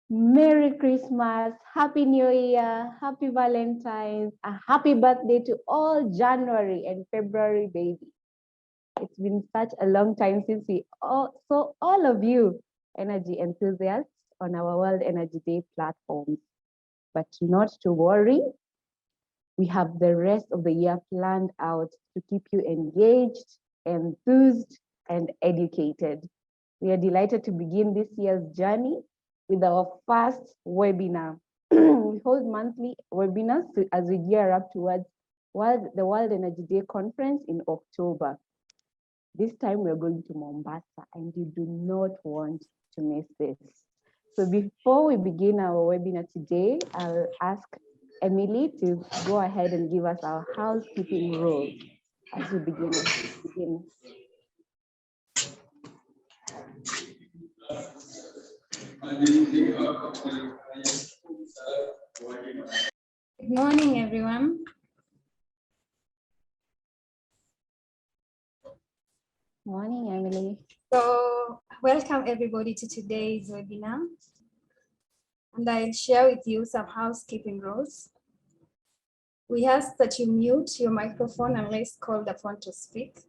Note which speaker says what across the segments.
Speaker 1: Merry Christmas, Happy New Year, Happy Valentine's, a happy birthday to all January and February babies. It's been such a long time since we saw all of you energy enthusiasts on our World Energy Day platforms. But not to worry, we have the rest of the year planned out to keep you engaged, enthused, and educated. We are delighted to begin this year's journey with our first webinar. We hold monthly webinars as we gear up towards the World Energy Day conference in October. This time we're going to Mombasa and you do not want to miss this. So before we begin our webinar today, I'll ask Emily to go ahead and give us our housekeeping rules as we begin.
Speaker 2: Good morning, everyone.
Speaker 1: Morning, Emily.
Speaker 2: So, welcome everybody to today's webinar. And I'll share with you some housekeeping rules. We ask that you mute your microphone unless called upon to speak.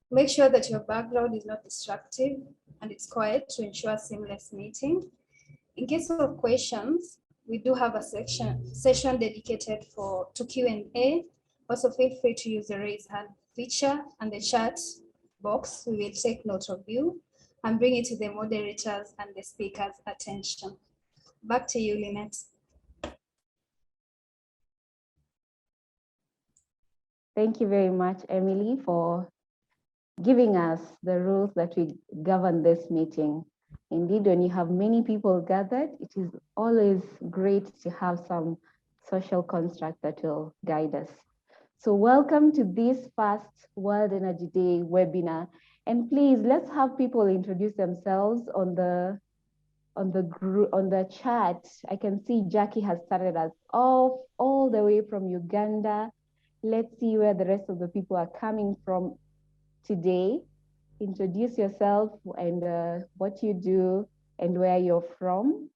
Speaker 2: Make sure that your background is not distractive and it's quiet to ensure seamless meeting. In case of questions, we do have a session dedicated to Q&A. Also feel free to use the raise hand feature and the chat box. We will take note of you and bring it to the moderators and the speakers' attention. Back to you, Lynette.
Speaker 1: Thank you very much, Emily, for giving us the rules that we govern this meeting. Indeed, when you have many people gathered, it is always great to have some social construct that will guide us. So welcome to this first World Energy Day webinar. And please, let's have people introduce themselves on the chat. I can see Jackie has started us off all the way from Uganda. Let's see where the rest of the people are coming from today. Introduce yourself and what you do and where you're from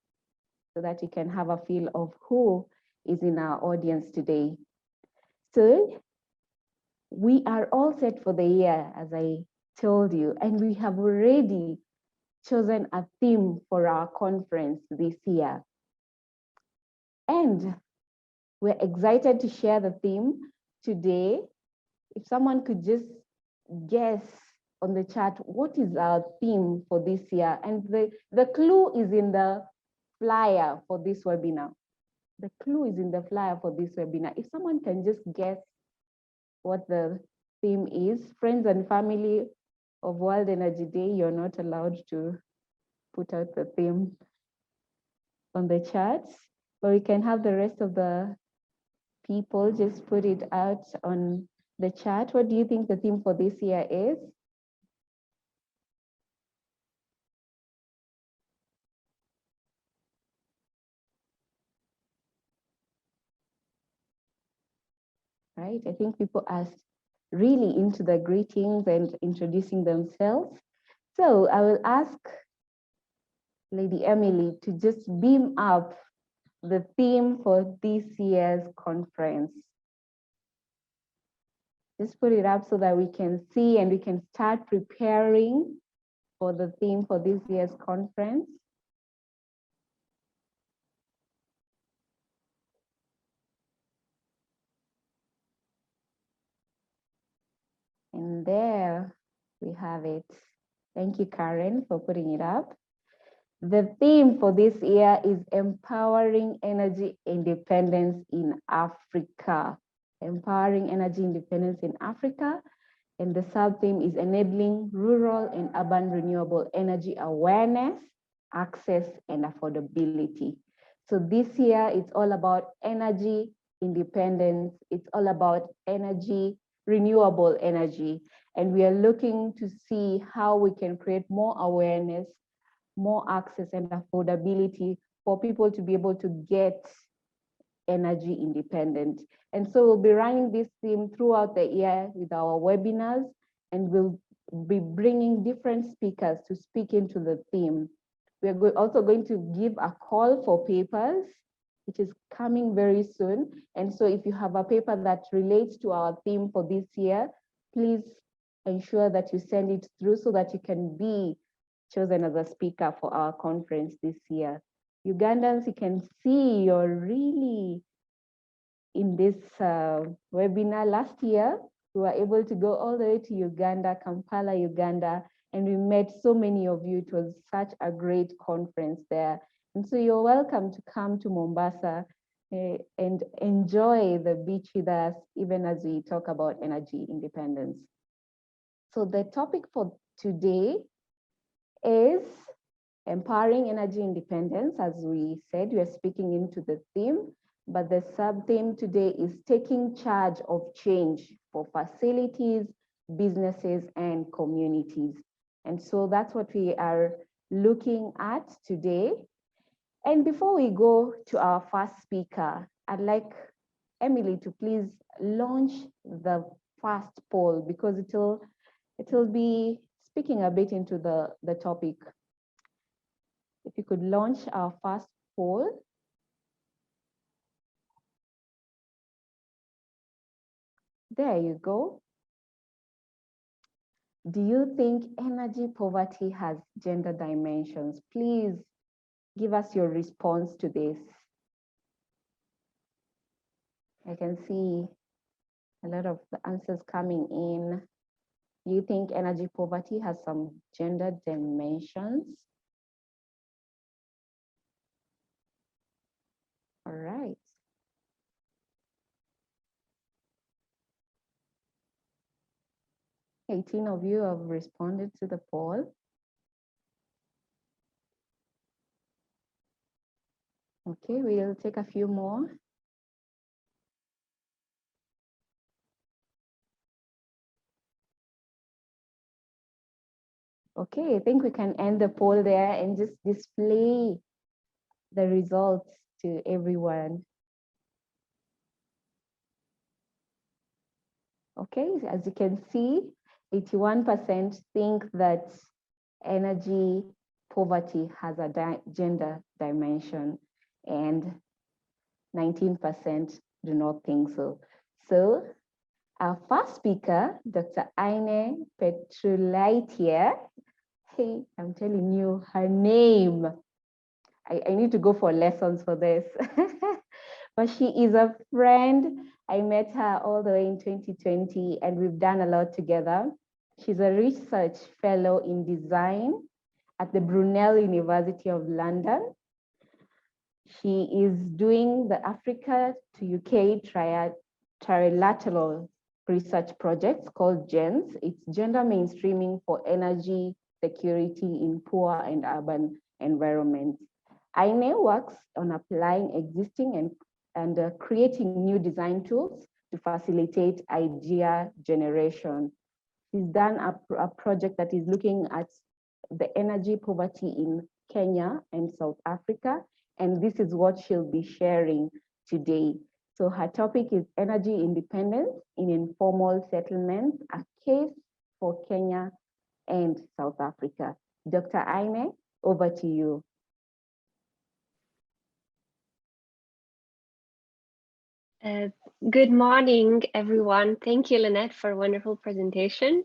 Speaker 1: so that you can have a feel of who is in our audience today. So we are all set for the year, as I told you, and we have already chosen a theme for our conference this year. And we're excited to share the theme today. If someone could just guess on the chat, what is our theme for this year? And the clue is in the flyer for this webinar. The clue is in the flyer for this webinar. If someone can just guess what the theme is, friends and family of World Energy Day, you're not allowed to put out the theme on the chat, but we can have the rest of the people just put it out on the chat. What do you think the theme for this year is? Right, I think people are really into the greetings and introducing themselves. So I will ask Lady Emily to just beam up the theme for this year's conference. Just put it up so that we can see and we can start preparing for the theme for this year's conference. And there we have it. Thank you, Karen, for putting it up. The theme for this year is Empowering Energy Independence in Africa. Empowering Energy Independence in Africa. And the sub-theme is Enabling Rural and Urban Renewable Energy Awareness, Access, and Affordability. So this year, it's all about energy independence. It's all about energy, renewable energy. And we are looking to see how we can create more awareness, more access and affordability for people to be able to get energy independent. And so we'll be running this theme throughout the year with our webinars, and we'll be bringing different speakers to speak into the theme. We're also going to give a call for papers, which is coming very soon. And so if you have a paper that relates to our theme for this year, please ensure that you send it through so that you can be chosen as a speaker for our conference this year. Ugandans, you can see you're really in this webinar. Last year, we were able to go all the way to Uganda, Kampala, Uganda, and we met so many of you. It was such a great conference there. And so you're welcome to come to Mombasa and enjoy the beach with us, even as we talk about energy independence. So the topic for today is empowering energy independence. As we said, we are speaking into the theme, but the sub-theme today is taking charge of change for facilities, businesses, and communities. And so that's what we are looking at today. And before we go to our first speaker, I'd like Emily to please launch the first poll, because it'll be speaking a bit into the topic. If you could launch our first poll. There you go. Do you think energy poverty has gender dimensions? Please give us your response to this. I can see a lot of the answers coming in. Do you think energy poverty has some gender dimensions? All right. Eighteen of you have responded to the poll. Okay, we'll take a few more. Okay, I think we can end the poll there and just display the results to everyone. Okay, as you can see, 81% think that energy poverty has a gender dimension and 19% do not think so. So our first speaker, Dr. Aine Petrulaitia, hey, I'm telling you her name. I need to go for lessons for this. But she is a friend. I met her all the way in 2020 and we've done a lot together. She's a research fellow in design at the Brunel University of London. She is doing the Africa to UK trilateral research project called GENS. It's gender mainstreaming for energy security in poor and urban environments. Aine works on applying existing and creating new design tools to facilitate idea generation. She's done a project that is looking at the energy poverty in Kenya and South Africa, and this is what she'll be sharing today. So her topic is energy independence in informal settlements, a case for Kenya and South Africa. Dr. Aine, over to you.
Speaker 3: Good morning, everyone. Thank you, Lynette, for a wonderful presentation.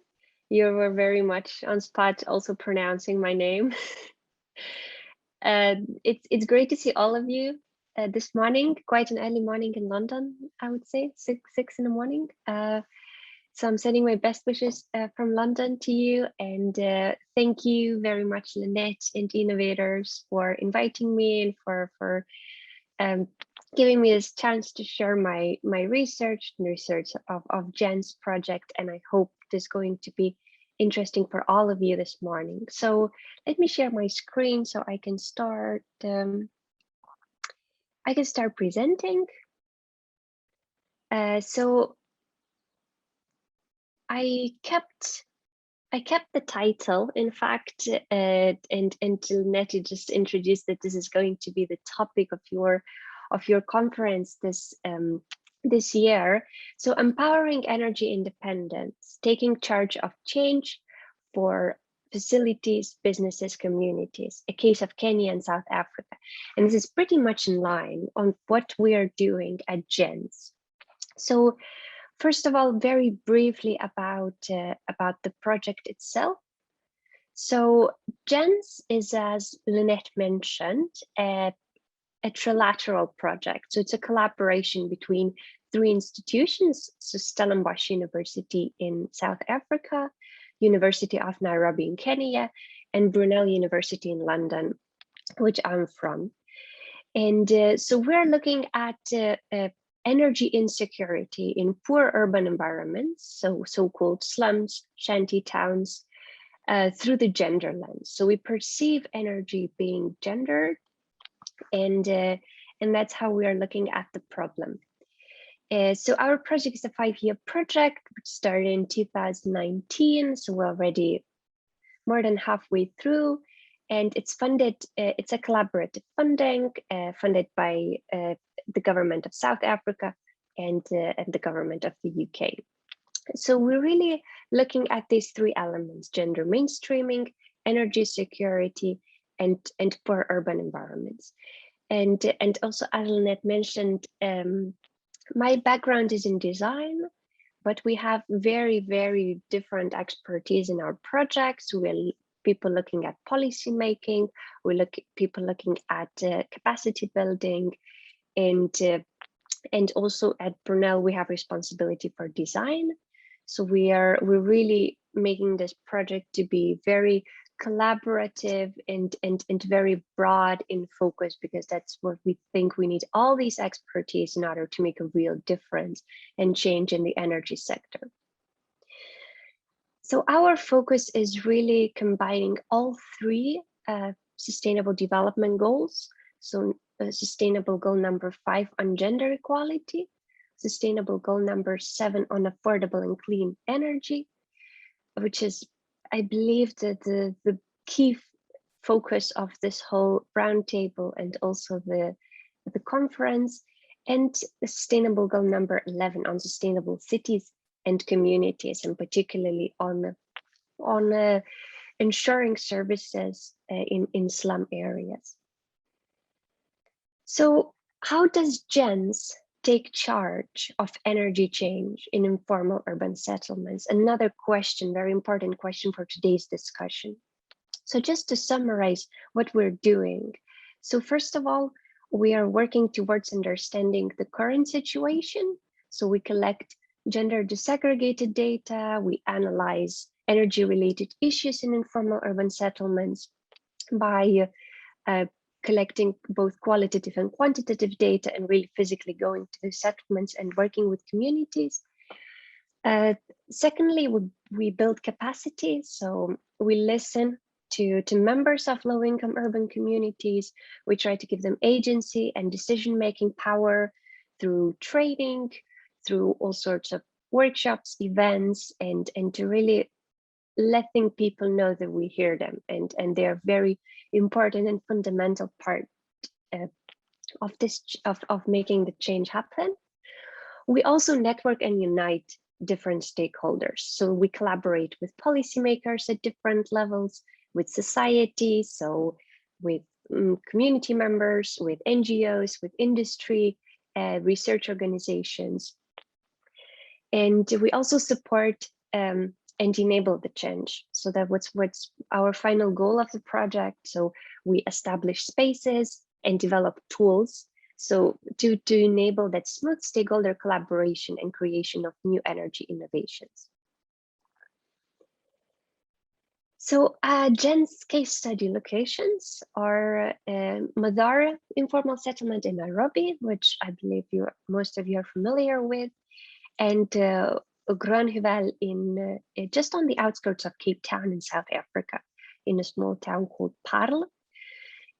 Speaker 3: You were very much on spot also pronouncing my name. It's great to see all of you this morning, quite an early morning in London, I would say, six in the morning. So I'm sending my best wishes from London to you, and thank you very much, Lynette and Innovators, for inviting me and for giving me this chance to share my research and research of Jen's project. And I hope this is going to be interesting for all of you this morning. So let me share my screen so I can start. I can start presenting. So I kept the title, in fact, and Lynette just introduced that this is going to be the topic of your conference this year. So empowering energy independence, taking charge of change for facilities, businesses, communities, a case of Kenya and South Africa. And this is pretty much in line on what we are doing at GENS. So first of all, very briefly about the project itself. So GENS is, as Lynette mentioned, a trilateral project. So it's a collaboration between 3 institutions, so Stellenbosch University in South Africa, University of Nairobi in Kenya, and Brunel University in London, which I'm from. And so we're looking at energy insecurity in poor urban environments, so-called slums, shanty towns, through the gender lens. So we perceive energy being gendered, and that's how we are looking at the problem. So our project is a 5-year project, which started in 2019. So we're already more than halfway through, and it's funded. It's a collaborative funding funded by the government of South Africa and the government of the UK. So we're really looking at these 3 elements: gender mainstreaming, energy security, and poor urban environments. And also, as Lynette mentioned, my background is in design, but we have very, very different expertise in our projects. We're people looking at policy making, people looking at capacity building, and also at Brunel, we have responsibility for design. So we're really making this project to be very collaborative and very broad in focus, because that's what we think we need, all these expertise in order to make a real difference and change in the energy sector. So our focus is really combining all 3 sustainable development goals. So sustainable goal number 5 on gender equality, sustainable goal number 7 on affordable and clean energy, which is, I believe, that the key focus of this whole roundtable and also the conference, and sustainable goal number 11 on sustainable cities and communities, and particularly on ensuring services in slum areas. So how does GENS take charge of energy change in informal urban settlements? Another question, very important question for today's discussion. So just to summarize what we're doing. So first of all, we are working towards understanding the current situation. So we collect gender disaggregated data, we analyze energy related issues in informal urban settlements by collecting both qualitative and quantitative data, and really physically going to the settlements and working with communities. Secondly, we build capacity. So we listen to members of low-income urban communities. We try to give them agency and decision-making power through training, through all sorts of workshops, events, and to really letting people know that we hear them, and they're very important and fundamental part of this of making the change happen. We also network and unite different stakeholders. So we collaborate with policymakers at different levels, with society, so with community members, with NGOs, with industry, research organizations. And we also support and enable the change. So that what's our final goal of the project. So we establish spaces and develop tools, so to enable that smooth stakeholder collaboration and creation of new energy innovations. So GENS case study locations are Madhara informal settlement in Nairobi, which I believe most of you are familiar with, and Groenheuwel in just on the outskirts of Cape Town in South Africa, in a small town called Paarl.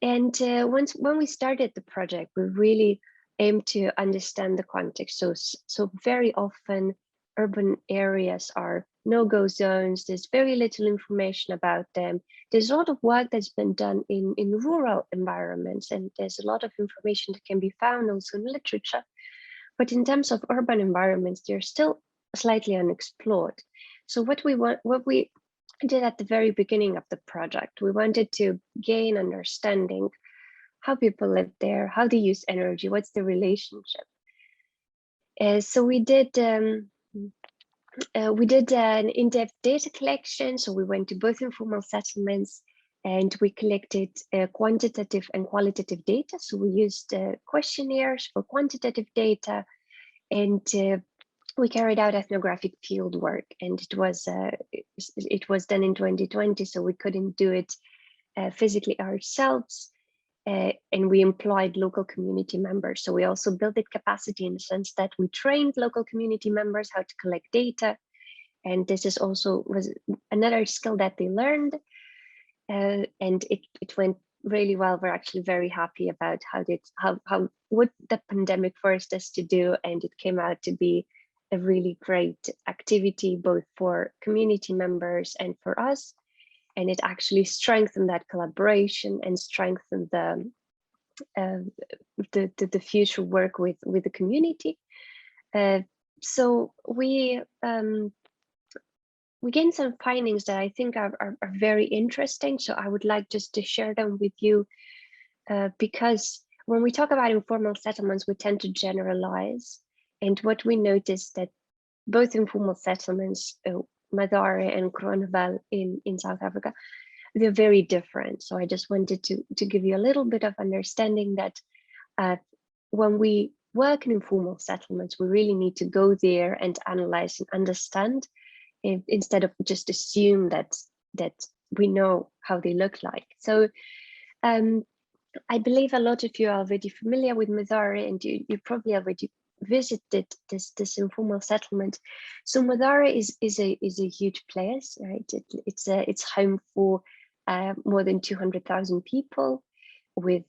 Speaker 3: And when we started the project, we really aimed to understand the context. So very often urban areas are no-go zones. There's very little information about them. There's a lot of work that's been done in rural environments, and there's a lot of information that can be found also in literature. But in terms of urban environments, they're still slightly unexplored. So what we did at the very beginning of the project. We wanted to gain understanding how people live there, how they use energy, what's the relationship. So we did an in-depth data collection. So we went to both informal settlements and we collected quantitative and qualitative data. So we used questionnaires for quantitative data, and we carried out ethnographic field work. And it was done in 2020, so we couldn't do it physically ourselves. And we employed local community members. So we also built the capacity in the sense that we trained local community members how to collect data. And this is also was another skill that they learned. And it went really well. We're actually very happy about what the pandemic forced us to do. And it came out to be a really great activity, both for community members and for us. And it actually strengthened that collaboration and strengthened the future work with the community. So we gained some findings that I think are very interesting. So I would like just to share them with you, because when we talk about informal settlements, we tend to generalize. And what we noticed that both informal settlements, Madare and Kroonewal in South Africa, they're very different. So I just wanted to give you a little bit of understanding that when we work in informal settlements, we really need to go there and analyze and understand, instead of just assume that we know how they look like. So I believe a lot of you are already familiar with Madare, and you probably already visited this informal settlement. So Madare is a huge place, right? It's home for more than 200,000 people, and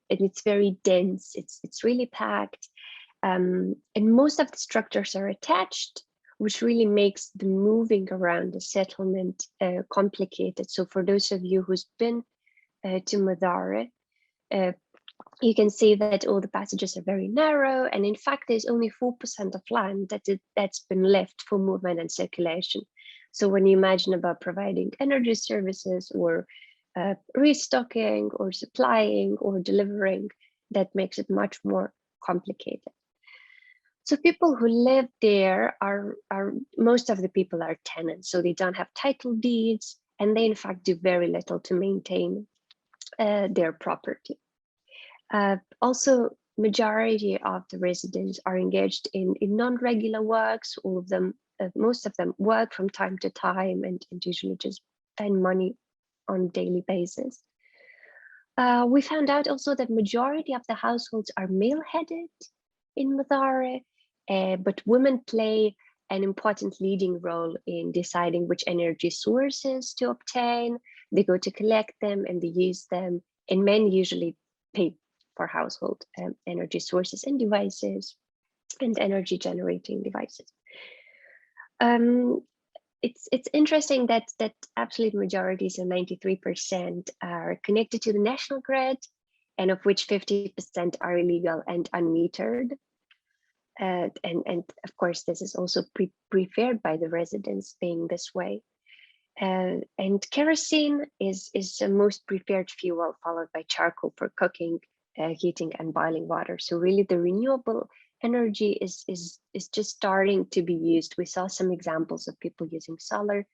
Speaker 3: it's very dense. It's really packed, and most of the structures are attached, which really makes the moving around the settlement complicated. So for those of you who's been to Madare, you can see that all the passages are very narrow, and in fact, there's only 4% of land that's been left for movement and circulation. So when you imagine about providing energy services or restocking or supplying or delivering, that makes it much more complicated. So people who live there are most of the people are tenants, so they don't have title deeds, and they in fact do very little to maintain their property. Also, majority of the residents are engaged in non-regular works. All of them, most of them work from time to time and usually just spend money on a daily basis. We found out also that majority of the households are male-headed in Madare, but women play an important leading role in deciding which energy sources to obtain. They go to collect them and they use them, and men usually pay for household energy sources and devices and energy generating devices. It's interesting that absolute majority, so 93%, are connected to the national grid, and of which 50% are illegal and unmetered. And of course, this is also preferred by the residents being this way. And kerosene is the most preferred fuel, followed by charcoal for cooking, heating, and boiling water. So really, the renewable energy is just starting to be used. We saw some examples of people using solar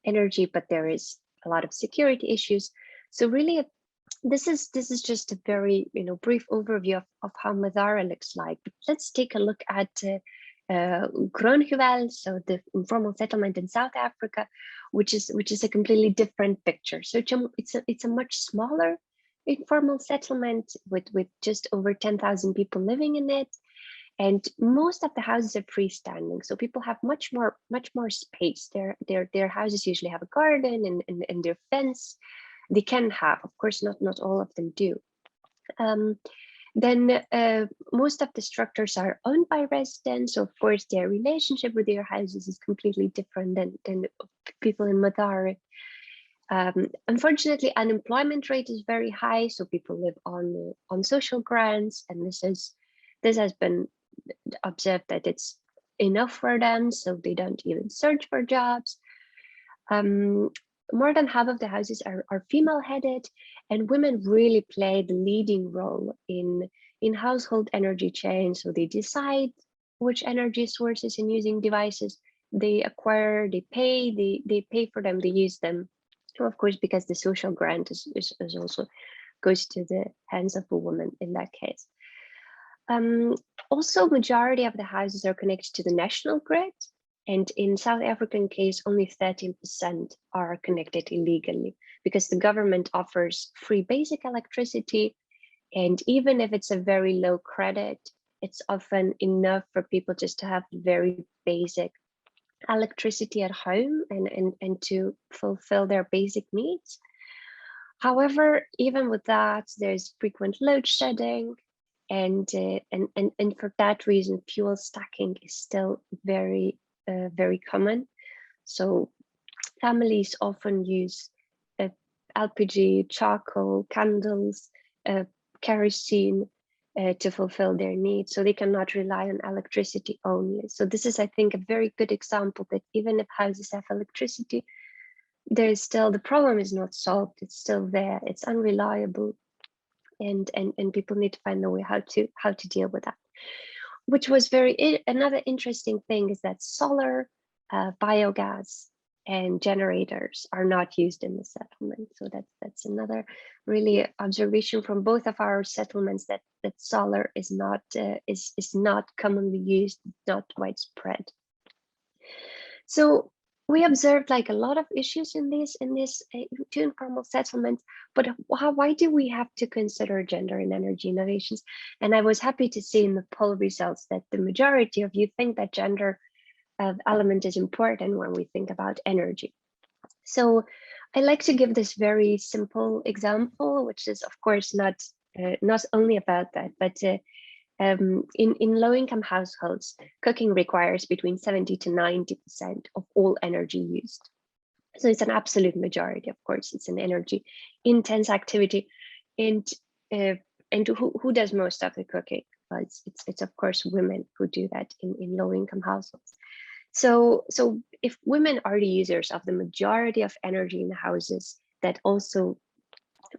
Speaker 3: energy, but there is a lot of security issues. So really, this is just a very brief overview of how Madare looks like. But let's take a look at Kroonewal, so the informal settlement in South Africa, which is a completely different picture. So it's a much smaller informal settlement with just over 10,000 people living in it, and most of the houses are freestanding. So people have much more space. Their houses usually have a garden and their fence. They can have, of course, not all of them do. Then most of the structures are owned by residents. So of course, their relationship with their houses is completely different than people in Madare. Unfortunately, unemployment rate is very high, so people live on social grants, and this has been observed that it's enough for them, so they don't even search for jobs. More than half of the houses are female-headed, and women really play the leading role in household energy chain. So they decide which energy sources and using devices they acquire, they pay for them, they use them. Of course, because the social grant is also goes to the hands of a woman in that case. Also, majority of the houses are connected to the national grid, and in South African case, only 13% are connected illegally because the government offers free basic electricity, and even if it's a very low credit, it's often enough for people just to have very basic electricity at home and to fulfill their basic needs. However, even with that, there's frequent load shedding, and for that reason, fuel stacking is still very common. So families often use LPG, charcoal, candles, kerosene to fulfill their needs. So they cannot rely on electricity only. So this is, I think, a very good example that even if houses have electricity, there is still, the problem is not solved. It's still there. It's unreliable, and people need to find a way how to deal with that. Which was another interesting thing is that solar, biogas, and generators are not used in the settlement. So that's another really observation from both of our settlements, that solar is not commonly used, not widespread. So we observed like a lot of issues in this two informal settlements, but why do we have to consider gender in energy innovations? And I was happy to see in the poll results that the majority of you think that gender element is important when we think about energy. So I like to give this very simple example, which is of course not only about that, but in low-income households, cooking requires between 70 to 90% of all energy used. So it's an absolute majority, of course. It's an energy-intense activity, and who does most of the cooking? Well, it's of course women who do that in low-income households. So if women are the users of the majority of energy in the houses, that also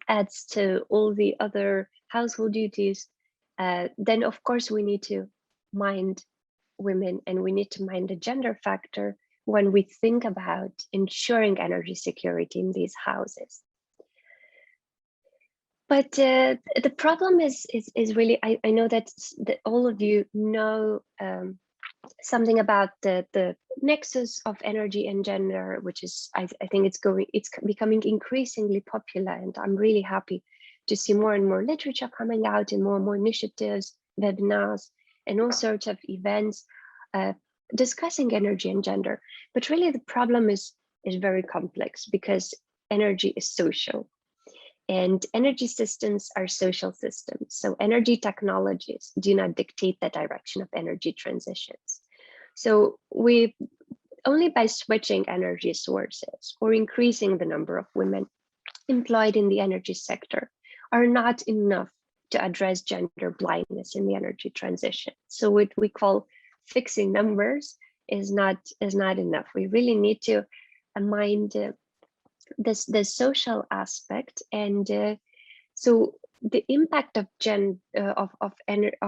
Speaker 3: adds to all the other household duties. Then of course we need to mind women, and we need to mind the gender factor when we think about ensuring energy security in these houses. But the problem is really, I know that all of you know something about the nexus of energy and gender, which is I think it's becoming increasingly popular, and I'm really happy to see more and more literature coming out and more initiatives, webinars, and all sorts of events discussing energy and gender. But really the problem is very complex, because energy is social, and energy systems are social systems. So energy technologies do not dictate the direction of energy transitions. So we only by switching energy sources or increasing the number of women employed in the energy sector are not enough to address gender blindness in the energy transition. So what we call fixing numbers is not enough. We really need to mind the social aspect, and so the impact of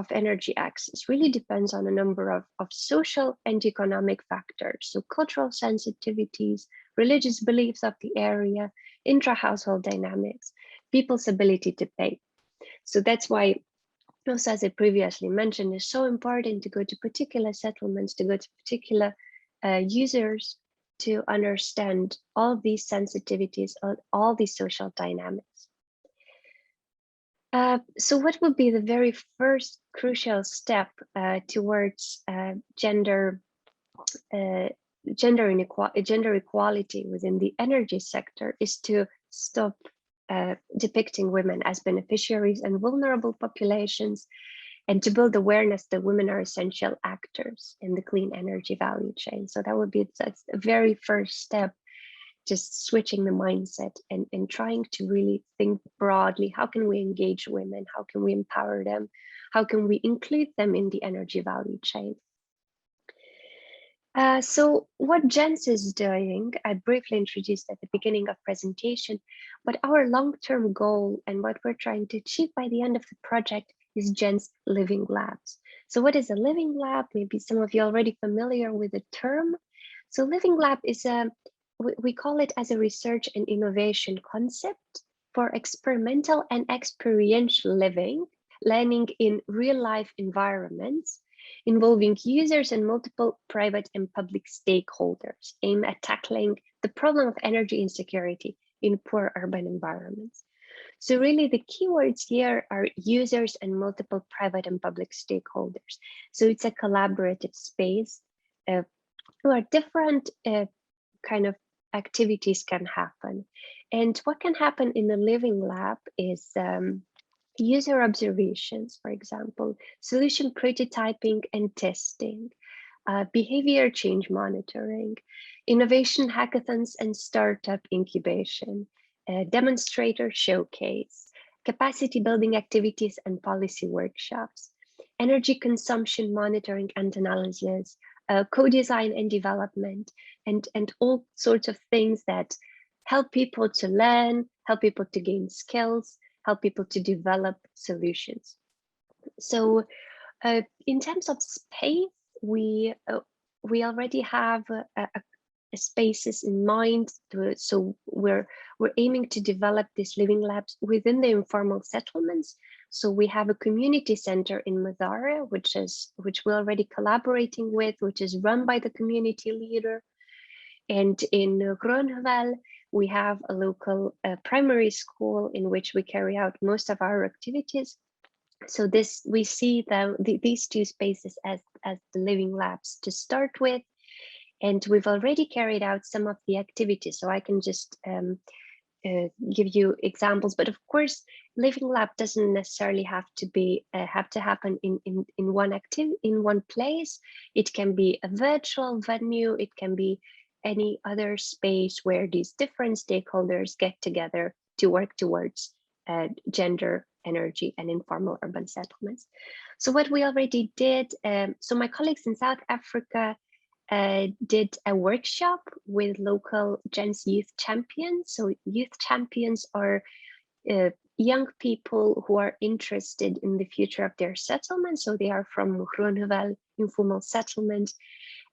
Speaker 3: energy access really depends on a number of social and economic factors. So cultural sensitivities, religious beliefs of the area, intra-household dynamics, people's ability to pay. So that's why, also as I previously mentioned, it's so important to go to particular settlements, to go to particular users, to understand all these sensitivities, all these social dynamics. So what would be the very first crucial step towards gender equality within the energy sector is to stop depicting women as beneficiaries and vulnerable populations, and to build awareness that women are essential actors in the clean energy value chain. So that would be that's the very first step, just switching the mindset and trying to really think broadly. How can we engage women? How can we empower them? How can we include them in the energy value chain? So what GENS is doing, I briefly introduced at the beginning of presentation, but our long-term goal and what we're trying to achieve by the end of the project is GENS Living Labs. So what is a living lab? Maybe some of you are already familiar with the term. So Living Lab is we call it as a research and innovation concept for experimental and experiential learning in real life environments involving users and multiple private and public stakeholders, aimed at tackling the problem of energy insecurity in poor urban environments. So really the keywords here are users and multiple private and public stakeholders. So it's a collaborative space where different kind of activities can happen. And what can happen in the living lab is user observations, for example, solution prototyping and testing, behavior change monitoring, innovation hackathons and startup incubation, demonstrator showcase, capacity building activities and policy workshops, energy consumption monitoring and analysis, co-design and development, and all sorts of things that help people to learn, help people to gain skills, help people to develop solutions. So in terms of space, we already have spaces in mind. So we're aiming to develop these living labs within the informal settlements. So we have a community center in Mazara, which we're already collaborating with, which is run by the community leader. And in Groenewald, we have a local primary school in which we carry out most of our activities. So we see these two spaces as the living labs to start with. And we've already carried out some of the activities. So I can just give you examples, but of course, living lab doesn't necessarily have to happen in one place. It can be a virtual venue. It can be any other space where these different stakeholders get together to work towards gender, energy, and informal urban settlements. So what we already did, so my colleagues in South Africa did a workshop with local GENS youth champions. So youth champions are young people who are interested in the future of their settlement. So they are from Groenewald informal settlement,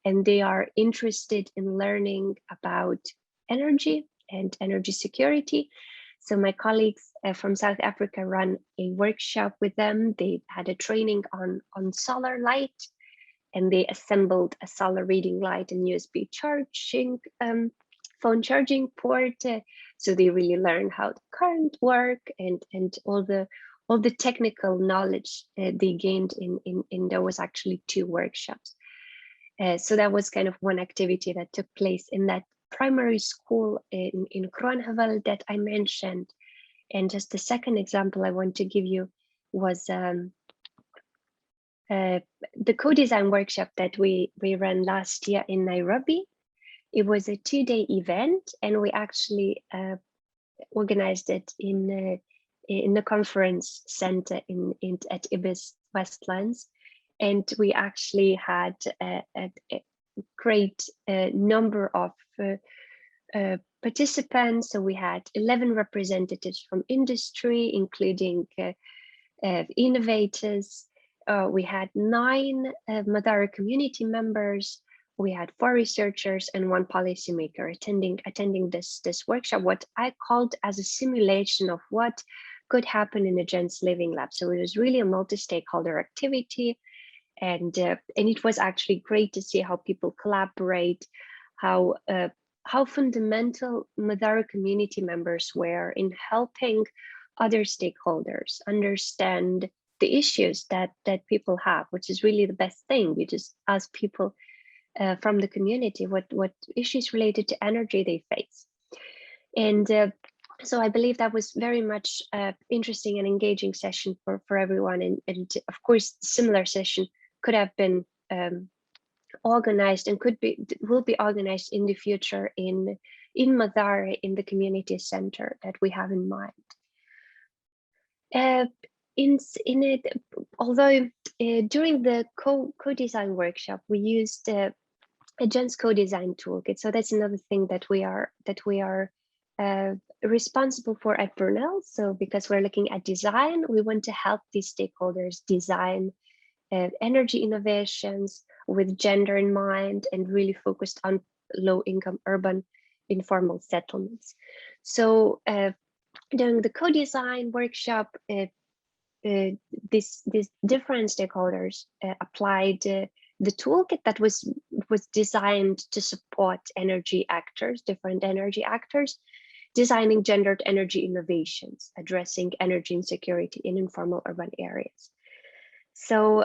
Speaker 3: and they are interested in learning about energy and energy security. So my colleagues from South Africa ran a workshop with them. They had a training on solar light, and they assembled a solar reading light and USB charging, phone charging port. So they really learned how the current work and all the technical knowledge they gained in those actually 2 workshops. So that was kind of one activity that took place in that primary school in Groenewald that I mentioned. And just the second example I want to give you was the co-design workshop that we ran last year in Nairobi. It was a 2-day event, and we actually organized it in the conference center at Ibis Westlands. And we actually had a great number of participants. So we had 11 representatives from industry, including innovators. We had 9 Madara community members. We had 4 researchers and 1 policymaker attending this workshop, what I called as a simulation of what could happen in a GENS living lab. So it was really a multi-stakeholder activity. And it was actually great to see how people collaborate, how fundamental Madara community members were in helping other stakeholders understand the issues that people have, which is really the best thing. You just ask people from the community what issues related to energy they face. And so I believe that was very much interesting and engaging session for everyone. And of course, similar session could have been organized and will be organized in the future in Madara, in the community center that we have in mind. Although during the co-design workshop, we used a Gen's co-design toolkit. So that's another thing that we are responsible for at Brunel. So because we're looking at design, we want to help these stakeholders design energy innovations with gender in mind and really focused on low-income urban informal settlements. So during the co-design workshop, these different stakeholders applied the toolkit that was designed to support energy actors, different energy actors, designing gendered energy innovations, addressing energy insecurity in informal urban areas. So,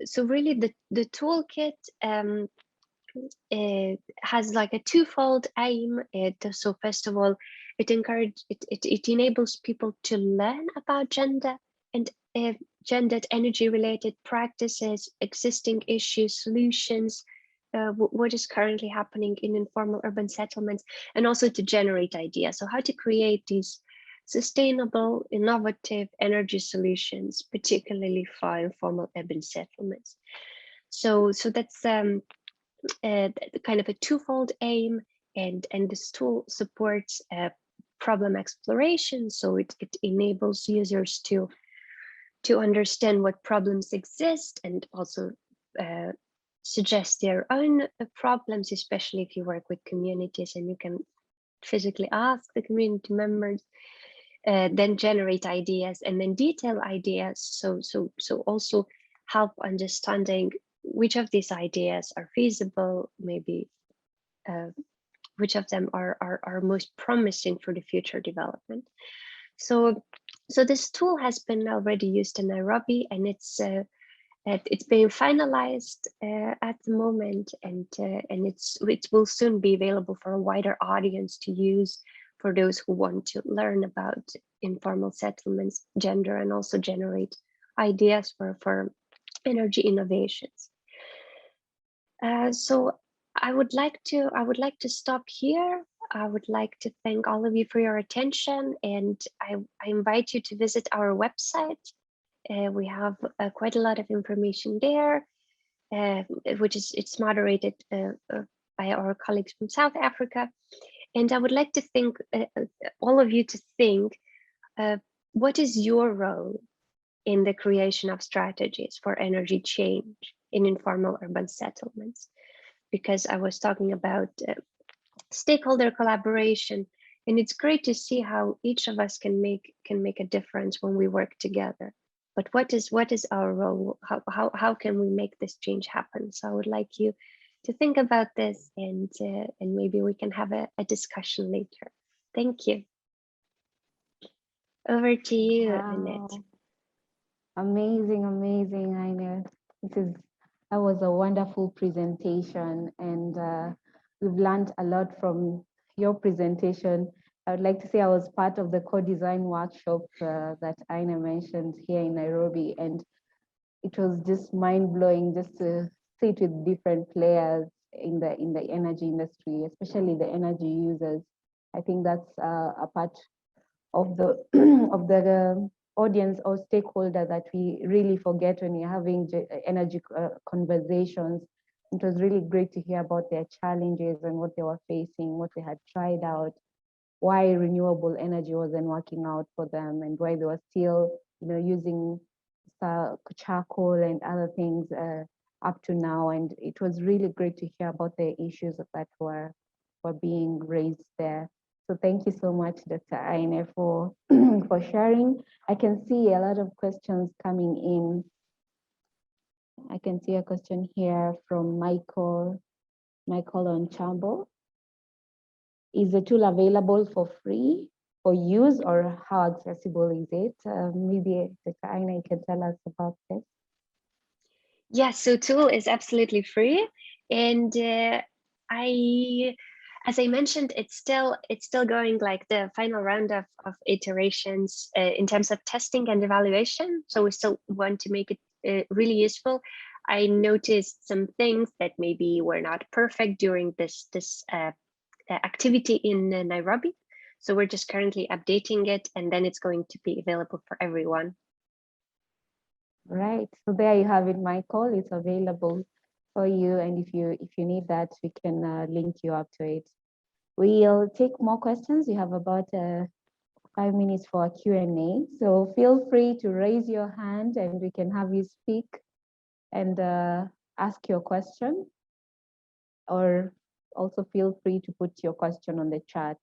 Speaker 3: so really the toolkit has like a twofold aim. So first of all, it enables people to learn about gender and gendered energy related practices, existing issues, solutions, what is currently happening in informal urban settlements, and also to generate ideas. So how to create these sustainable, innovative energy solutions, particularly for informal urban settlements. So that's kind of a twofold aim, and this tool supports problem exploration. So it enables users to understand what problems exist and also suggest their own problems, especially if you work with communities and you can physically ask the community members, then generate ideas and then detail ideas. So also help understanding which of these ideas are feasible, maybe which of them are most promising for the future development. So this tool has been already used in Nairobi, and it's being finalized at the moment, and it will soon be available for a wider audience to use for those who want to learn about informal settlements, gender, and also generate ideas for energy innovations. So I would like to stop here. I would like to thank all of you for your attention, and I invite you to visit our website. We have quite a lot of information there, which it's moderated by our colleagues from South Africa. And I would like to think all of you to think, what is your role in the creation of strategies for energy change in informal urban settlements? Because I was talking about stakeholder collaboration, and it's great to see how each of us can make a difference when we work together. But what is our role? How can we make this change happen? So I would like you to think about this, and maybe we can have a discussion later. Thank you. Over to you,
Speaker 1: Wow.
Speaker 3: Annette.
Speaker 1: Amazing, amazing, Aine. That was a wonderful presentation, and we've learned a lot from your presentation. I would like to say I was part of the co-design workshop that Aine mentioned here in Nairobi, and it was just mind-blowing just to sit with different players in the energy industry, especially the energy users. I think that's a part of the of the audience or stakeholder that we really forget when we're having energy conversations. It was really great to hear about their challenges and what they were facing, what they had tried out, why renewable energy wasn't working out for them, and why they were still, using charcoal and other things up to now. And it was really great to hear about the issues that were being raised there. So thank you so much, Dr. Aine, for for sharing. I can see a lot of questions coming in. I can see a question here from Michael Onchambo. Is the tool available for free for use, or how accessible is it? Maybe Dr. Aine can tell us about this.
Speaker 3: Yes, so tool is absolutely free, and as I mentioned, it's still going like the final round of iterations in terms of testing and evaluation. So we still want to make it really useful. I noticed some things that maybe were not perfect during this activity in Nairobi. So we're just currently updating it, and then it's going to be available for everyone.
Speaker 1: Right, so there you have it, Michael. It's available for you, and if you need that, we can link you up to it. We'll take more questions. We have about 5 minutes for a Q&A. So feel free to raise your hand and we can have you speak and ask your question, or also feel free to put your question on the chat.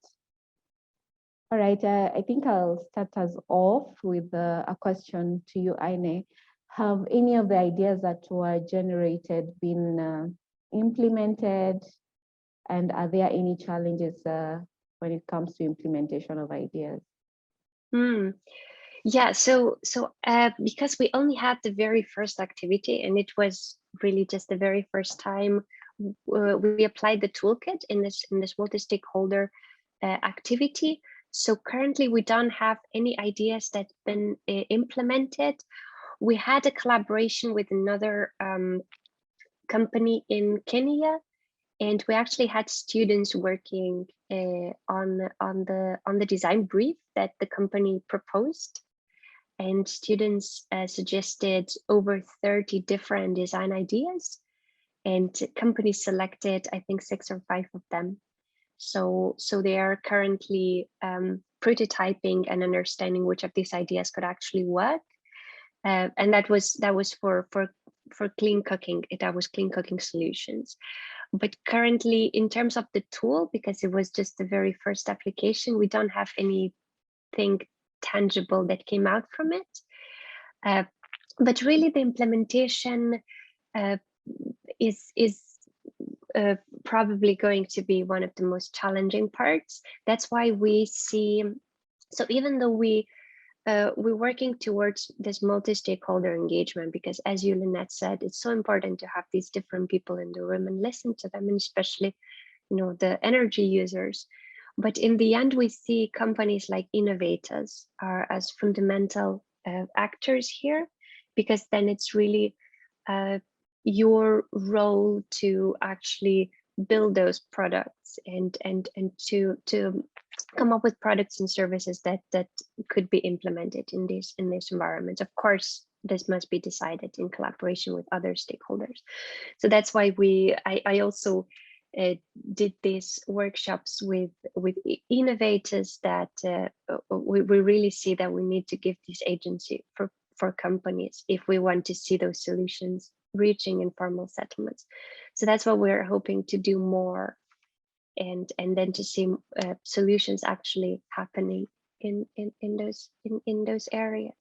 Speaker 1: All right, I think I'll start us off with a question to you, Aine. Have any of the ideas that were generated been implemented? And are there any challenges when it comes to implementation of ideas?
Speaker 3: Yeah, so because we only had the very first activity, and it was really just the very first time we applied the toolkit in this multi-stakeholder activity. So currently we don't have any ideas that have been implemented. We had a collaboration with another company in Kenya, and we actually had students working on the design brief that the company proposed. And students suggested over 30 different design ideas, and companies selected, I think, 6 or 5 of them. So they are currently prototyping and understanding which of these ideas could actually work. And that was for clean cooking. That was clean cooking solutions. But currently, in terms of the tool, because it was just the very first application, we don't have anything tangible that came out from it. But really, the implementation is probably going to be one of the most challenging parts. That's why we see, so even though we're working towards this multi-stakeholder engagement, because as you, Lynette, said, it's so important to have these different people in the room and listen to them, and especially, the energy users. But in the end, we see companies like innovators are as fundamental actors here, because then it's really your role to actually build those products and to come up with products and services that could be implemented in this environment. Of course, this must be decided in collaboration with other stakeholders. So that's why I also did these workshops with innovators that we really see that we need to give this agency for companies if we want to see those solutions reaching informal settlements. So that's what we're hoping to do more, and then to see solutions actually happening in those areas.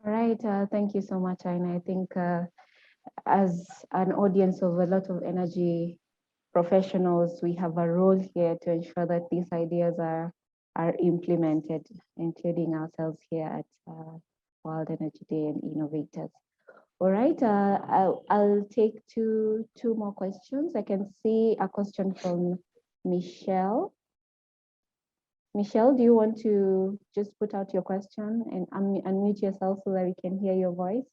Speaker 1: All right, thank you so much, Aina. I think as an audience of a lot of energy professionals, we have a role here to ensure that these ideas are implemented, including ourselves here at World Energy Day and Innovators. All right, I'll take two more questions. I can see a question from Michelle. Michelle, do you want to just put out your question and unmute yourself so that we can hear your voice?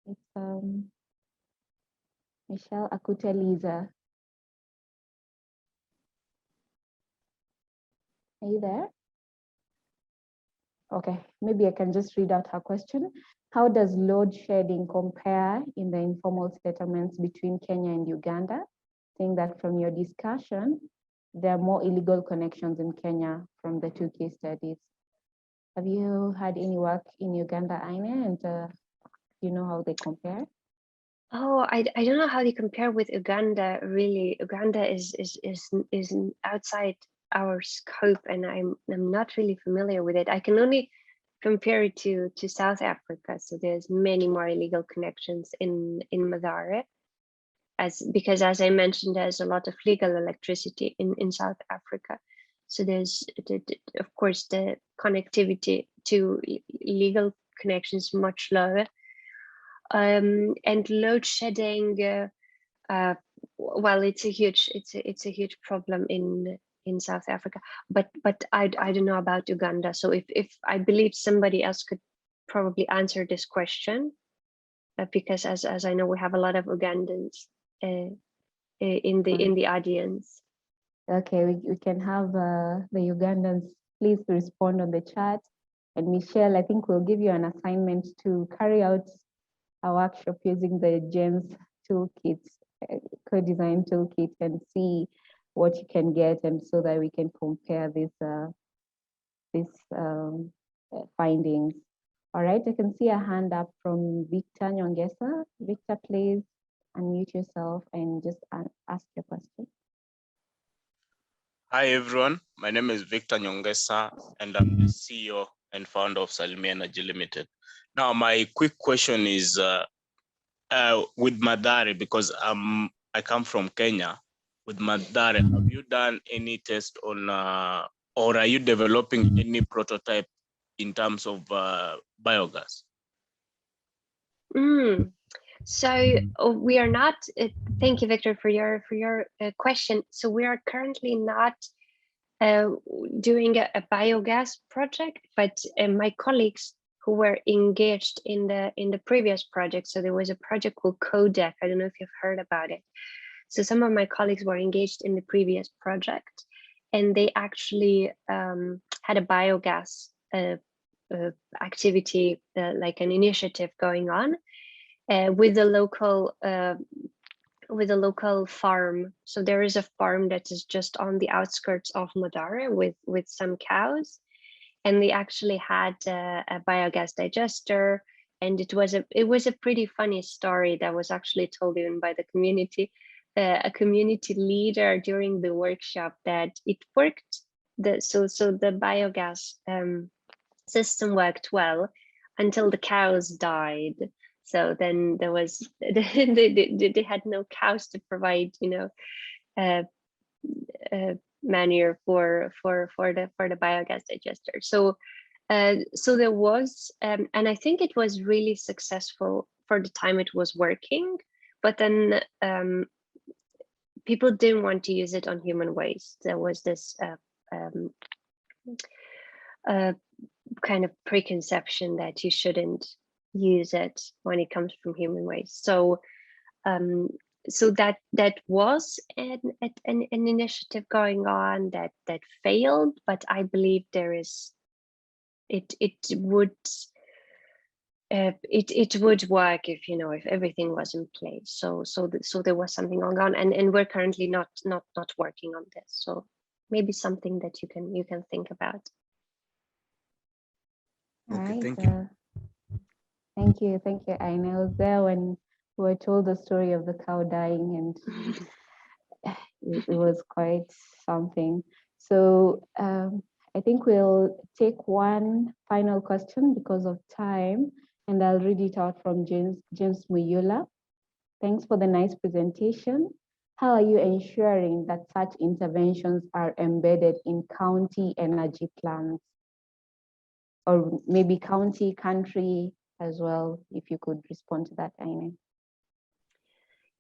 Speaker 1: It's Michelle Akuteliza. Are you there? Okay, maybe I can just read out her question. How does load shedding compare in the informal settlements between Kenya and Uganda? Saying that from your discussion, there are more illegal connections in Kenya from the 2 case studies. Have you had any work in Uganda, Aine, and you know how they compare?
Speaker 3: Oh, I don't know how they compare with Uganda. Really, Uganda is outside our scope, and I'm not really familiar with it. I can only compare it to South Africa. So there's many more illegal connections in Mathare, because as I mentioned, there's a lot of legal electricity in South Africa. So there's of course the connectivity to legal connections much lower. And load shedding, well, it's a huge problem in South Africa, but I don't know about Uganda. So if I believe somebody else could probably answer this question, because as I know, we have a lot of Ugandans in the audience.
Speaker 1: Okay, we can have the Ugandans please respond on the chat. And Michelle, I think we'll give you an assignment to carry out a workshop using the GEMS toolkit, co-design toolkit, and see what you can get, and so that we can compare these findings. All right, I can see a hand up from Victor Nyongesa. Victor, please unmute yourself and just ask your question.
Speaker 4: Hi everyone, my name is Victor Nyongesa and I'm the CEO and founder of Salimi Energy Limited. Now my quick question is with Madari, because I come from Kenya. With Madari, have you done any test on or are you developing any prototype in terms of biogas?
Speaker 3: So we are not. Thank you, Victor, for your question. So we are currently not doing a biogas project, but my colleagues who were engaged in the previous project. So there was a project called CODEC. I don't know if you've heard about it. So some of my colleagues were engaged in the previous project, and they actually had a biogas activity, like an initiative going on. With a local farm. So there is a farm that is just on the outskirts of Madare with some cows, and they actually had a biogas digester, and it was a pretty funny story that was actually told even by the community, a community leader during the workshop, that it worked. So the biogas system worked well until the cows died. So then there was they had no cows to provide, manure for the biogas digester. So there was, and I think it was really successful for the time it was working. But then people didn't want to use it on human waste. There was this kind of preconception that you shouldn't use it when it comes from human waste. So so that was an initiative going on that failed, but I believe there is it would work if if everything was in place. So there was something going on, and we're currently not working on this. So maybe something that you can think about.
Speaker 4: Okay,
Speaker 1: Right,
Speaker 4: thank you.
Speaker 1: Thank you. I was there when we were told the story of the cow dying, and it was quite something. So I think we'll take one final question because of time, and I'll read it out from James Muyula. Thanks for the nice presentation. How are you ensuring that such interventions are embedded in county energy plans? Or maybe county, country as well, if you could respond to that, Aine.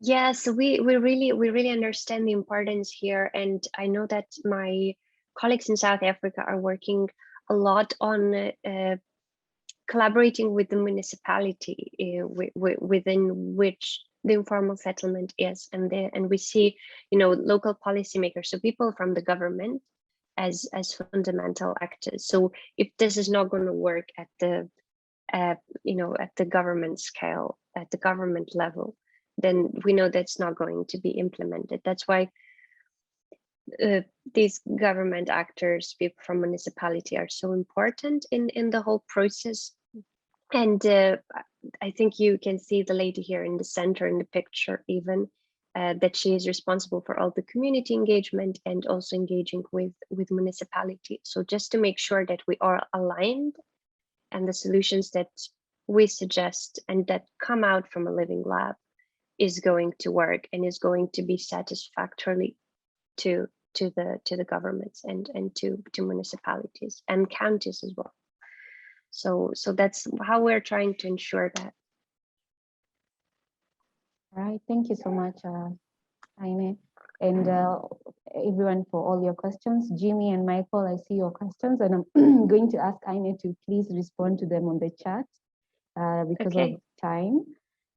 Speaker 3: Yeah, so we really understand the importance here, and I know that my colleagues in South Africa are working a lot on collaborating with the municipality within which the informal settlement is, and we see local policymakers, so people from the government, as fundamental actors. So if this is not going to work at the at the government scale, at the government level, then we know that's not going to be implemented. That's why these government actors, people from municipality, are so important in the whole process. And I think you can see the lady here in the center in the picture, even that she is responsible for all the community engagement and also engaging with municipality. So just to make sure that we are aligned, and the solutions that we suggest and that come out from a living lab is going to work and is going to be satisfactorily to the governments and to municipalities and counties as well. So that's how we're trying to ensure that.
Speaker 1: All right, thank you so much, Aine, and everyone for all your questions. Jimmy and Michael, I see your questions, and I'm going to ask Aine to please respond to them on the chat because of time.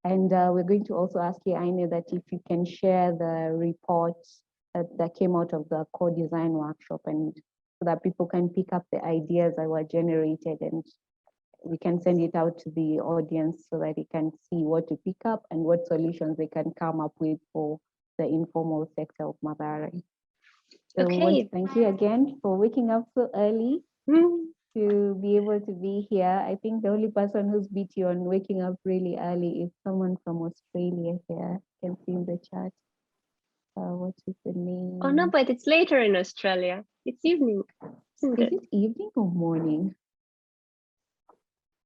Speaker 1: And we're going to also ask you, Aine, that if you can share the reports that came out of the co-design workshop, and so that people can pick up the ideas that were generated, and we can send it out to the audience so that they can see what to pick up and what solutions they can come up with for the informal sector of Mathare. So we want to thank you again for waking up so early to be able to be here. I think the only person who's beat you on waking up really early is someone from Australia here. You can see in the chat. What is the name?
Speaker 3: Oh no, but it's later in Australia. It's evening.
Speaker 1: Is it evening or morning?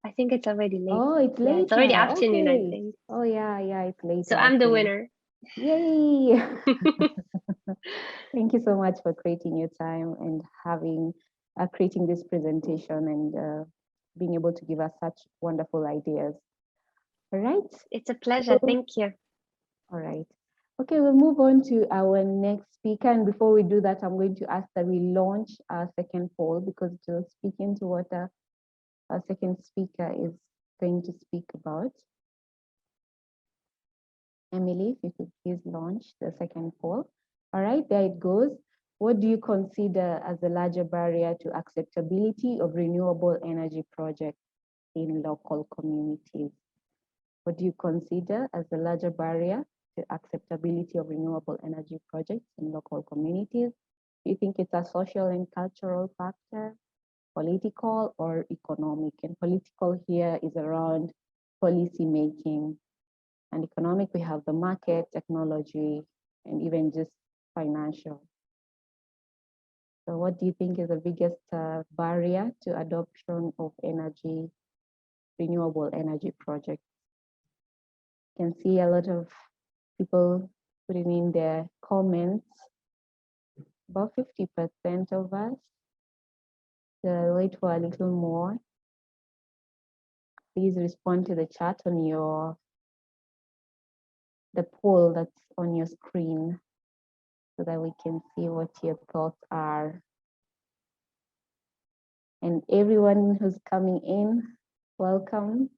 Speaker 3: I think it's already late.
Speaker 1: Oh, it's late.
Speaker 3: Yeah, it's already afternoon,
Speaker 1: okay.
Speaker 3: I think.
Speaker 1: Oh yeah, it's late.
Speaker 3: So I'm the winner.
Speaker 1: Yay! Thank you so much for creating your time and creating this presentation and being able to give us such wonderful ideas. All right.
Speaker 3: It's a pleasure. Thank you.
Speaker 1: All right. Okay, we'll move on to our next speaker. And before we do that, I'm going to ask that we launch our second poll, because it will speak into what our second speaker is going to speak about. Emily, if you could please launch the second poll. All right, there it goes. What do you consider as the larger barrier to acceptability of renewable energy projects in local communities? What do you consider as the larger barrier to acceptability of renewable energy projects in local communities? Do you think it's a social and cultural factor, political or economic? And political here is around policy making. And economic, we have the market, technology, and even just financial. So what do you think is the biggest barrier to adoption of renewable energy projects? You can see a lot of people putting in their comments. About 50% of us. So wait for a little more. Please respond to the chat on the poll that's on your screen, so that we can see what your thoughts are. And everyone who's coming in, welcome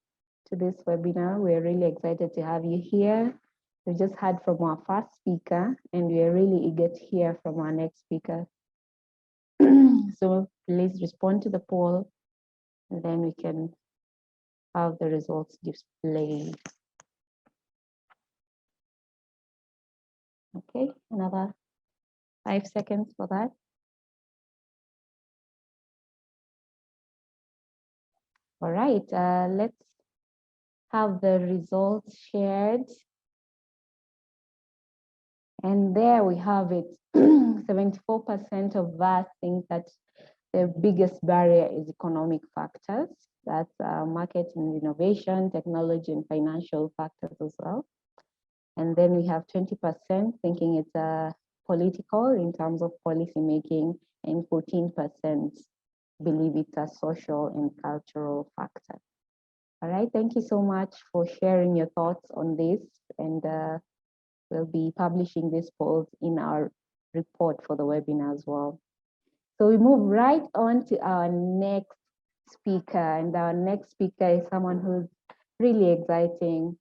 Speaker 1: to this webinar. We're really excited to have you here. We just heard from our first speaker, and we are really eager to hear from our next speaker. So please respond to the poll, and then we can have the results displayed. Okay, another 5 seconds for that. All right, let's have the results shared. And there we have it. 74% of us think that the biggest barrier is economic factors. That's market and innovation, technology and financial factors as well. And then we have 20% thinking it's political in terms of policy making, and 14% believe it's a social and cultural factor. All right, thank you so much for sharing your thoughts on this, and we'll be publishing these polls in our report for the webinar as well. So we move right on to our next speaker, and our next speaker is someone who's really exciting,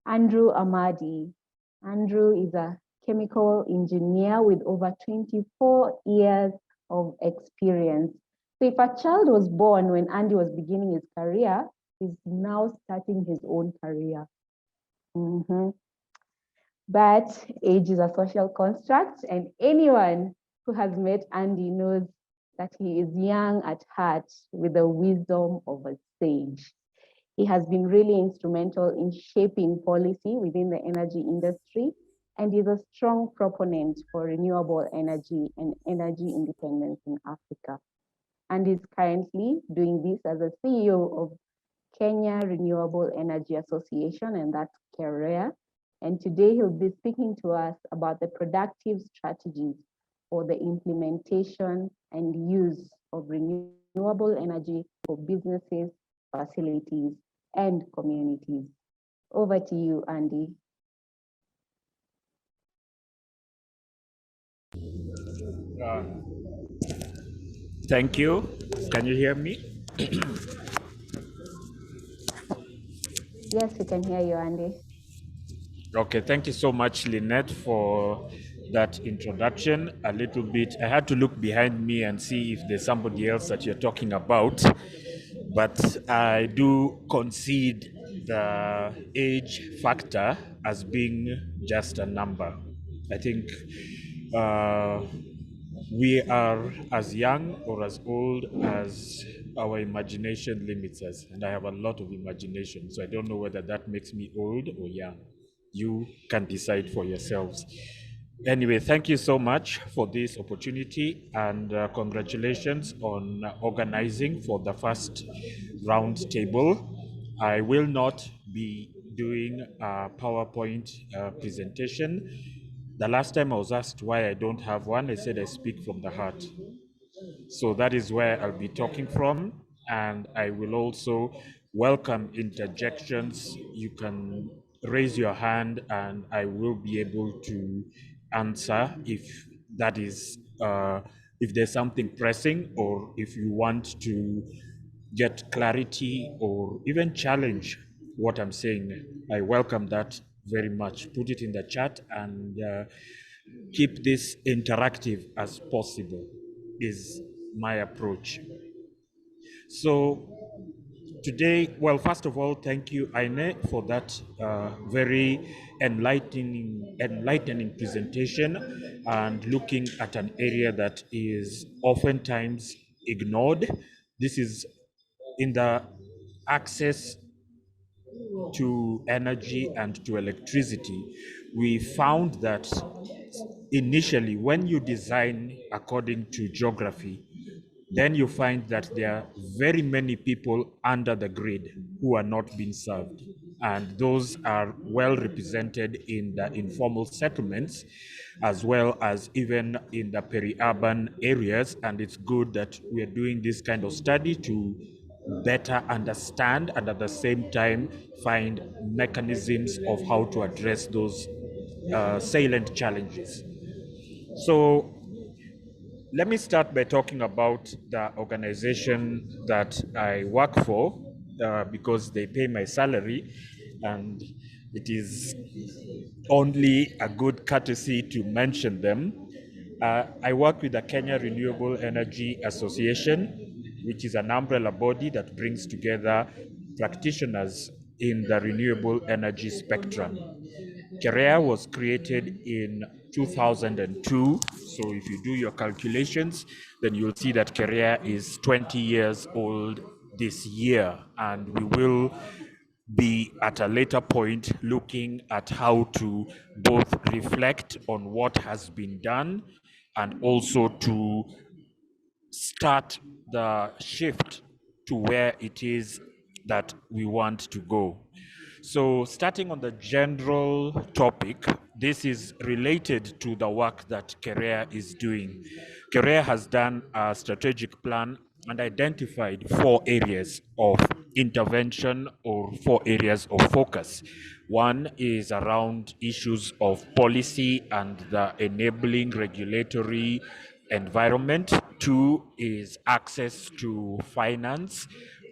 Speaker 1: Andrew Amadi. Andrew is a chemical engineer with over 24 years of experience. So if a child was born when Andy was beginning his career, he's now starting his own career. But age is a social construct, and anyone who has met Andy knows that he is young at heart with the wisdom of a sage. He has been really instrumental in shaping policy within the energy industry, and is a strong proponent for renewable energy and energy independence in Africa. And is currently doing this as a CEO of Kenya Renewable Energy Association, and that's KEREA. And today he'll be speaking to us about the productive strategies for the implementation and use of renewable energy for businesses, facilities, and communities. Over to you, Andy.
Speaker 5: Thank you. Can you hear me?
Speaker 1: Yes, we can hear you, Andy.
Speaker 5: Okay, thank you so much, Lynette, for that introduction a little bit. I had to look behind me and see if there's somebody else that you're talking about, but I do concede the age factor as being just a number. I think we are as young or as old as our imagination limits us. And I have a lot of imagination, so I don't know whether that makes me old or young. You can decide for yourselves. Anyway, thank you so much for this opportunity, and congratulations on organizing for the first round table. I will not be doing a PowerPoint presentation. The last time I was asked why I don't have one, I said I speak from the heart. So that is where I'll be talking from, and I will also welcome interjections. You can raise your hand and I will be able to answer if that is, if there's something pressing, or if you want to get clarity or even challenge what I'm saying. I welcome that very much. Put it in the chat, and keep this interactive as possible is my approach. So today, well, first of all, thank you, Aine, for that very enlightening presentation, and looking at an area that is oftentimes ignored. This is in the access to energy and to electricity. We found that initially, when you design according to geography, then you find that there are very many people under the grid who are not being served. And those are well represented in the informal settlements, as well as even in the peri-urban areas. And it's good that we are doing this kind of study to better understand, and at the same time find mechanisms of how to address those salient challenges. So let me start by talking about the organization that I work for, because they pay my salary, and it is only a good courtesy to mention them. I work with the Kenya Renewable Energy Association, which is an umbrella body that brings together practitioners in the renewable energy spectrum. KEREA was created in 2002. So if you do your calculations, then you'll see that KEREA is 20 years old this year. And we will be at a later point looking at how to both reflect on what has been done, and also to start the shift to where it is that we want to go. So starting on the general topic, this is related to the work that KEREA is doing. KEREA has done a strategic plan and identified 4 areas of intervention, or 4 areas of focus. One is around issues of policy and the enabling regulatory environment. 2 is access to finance.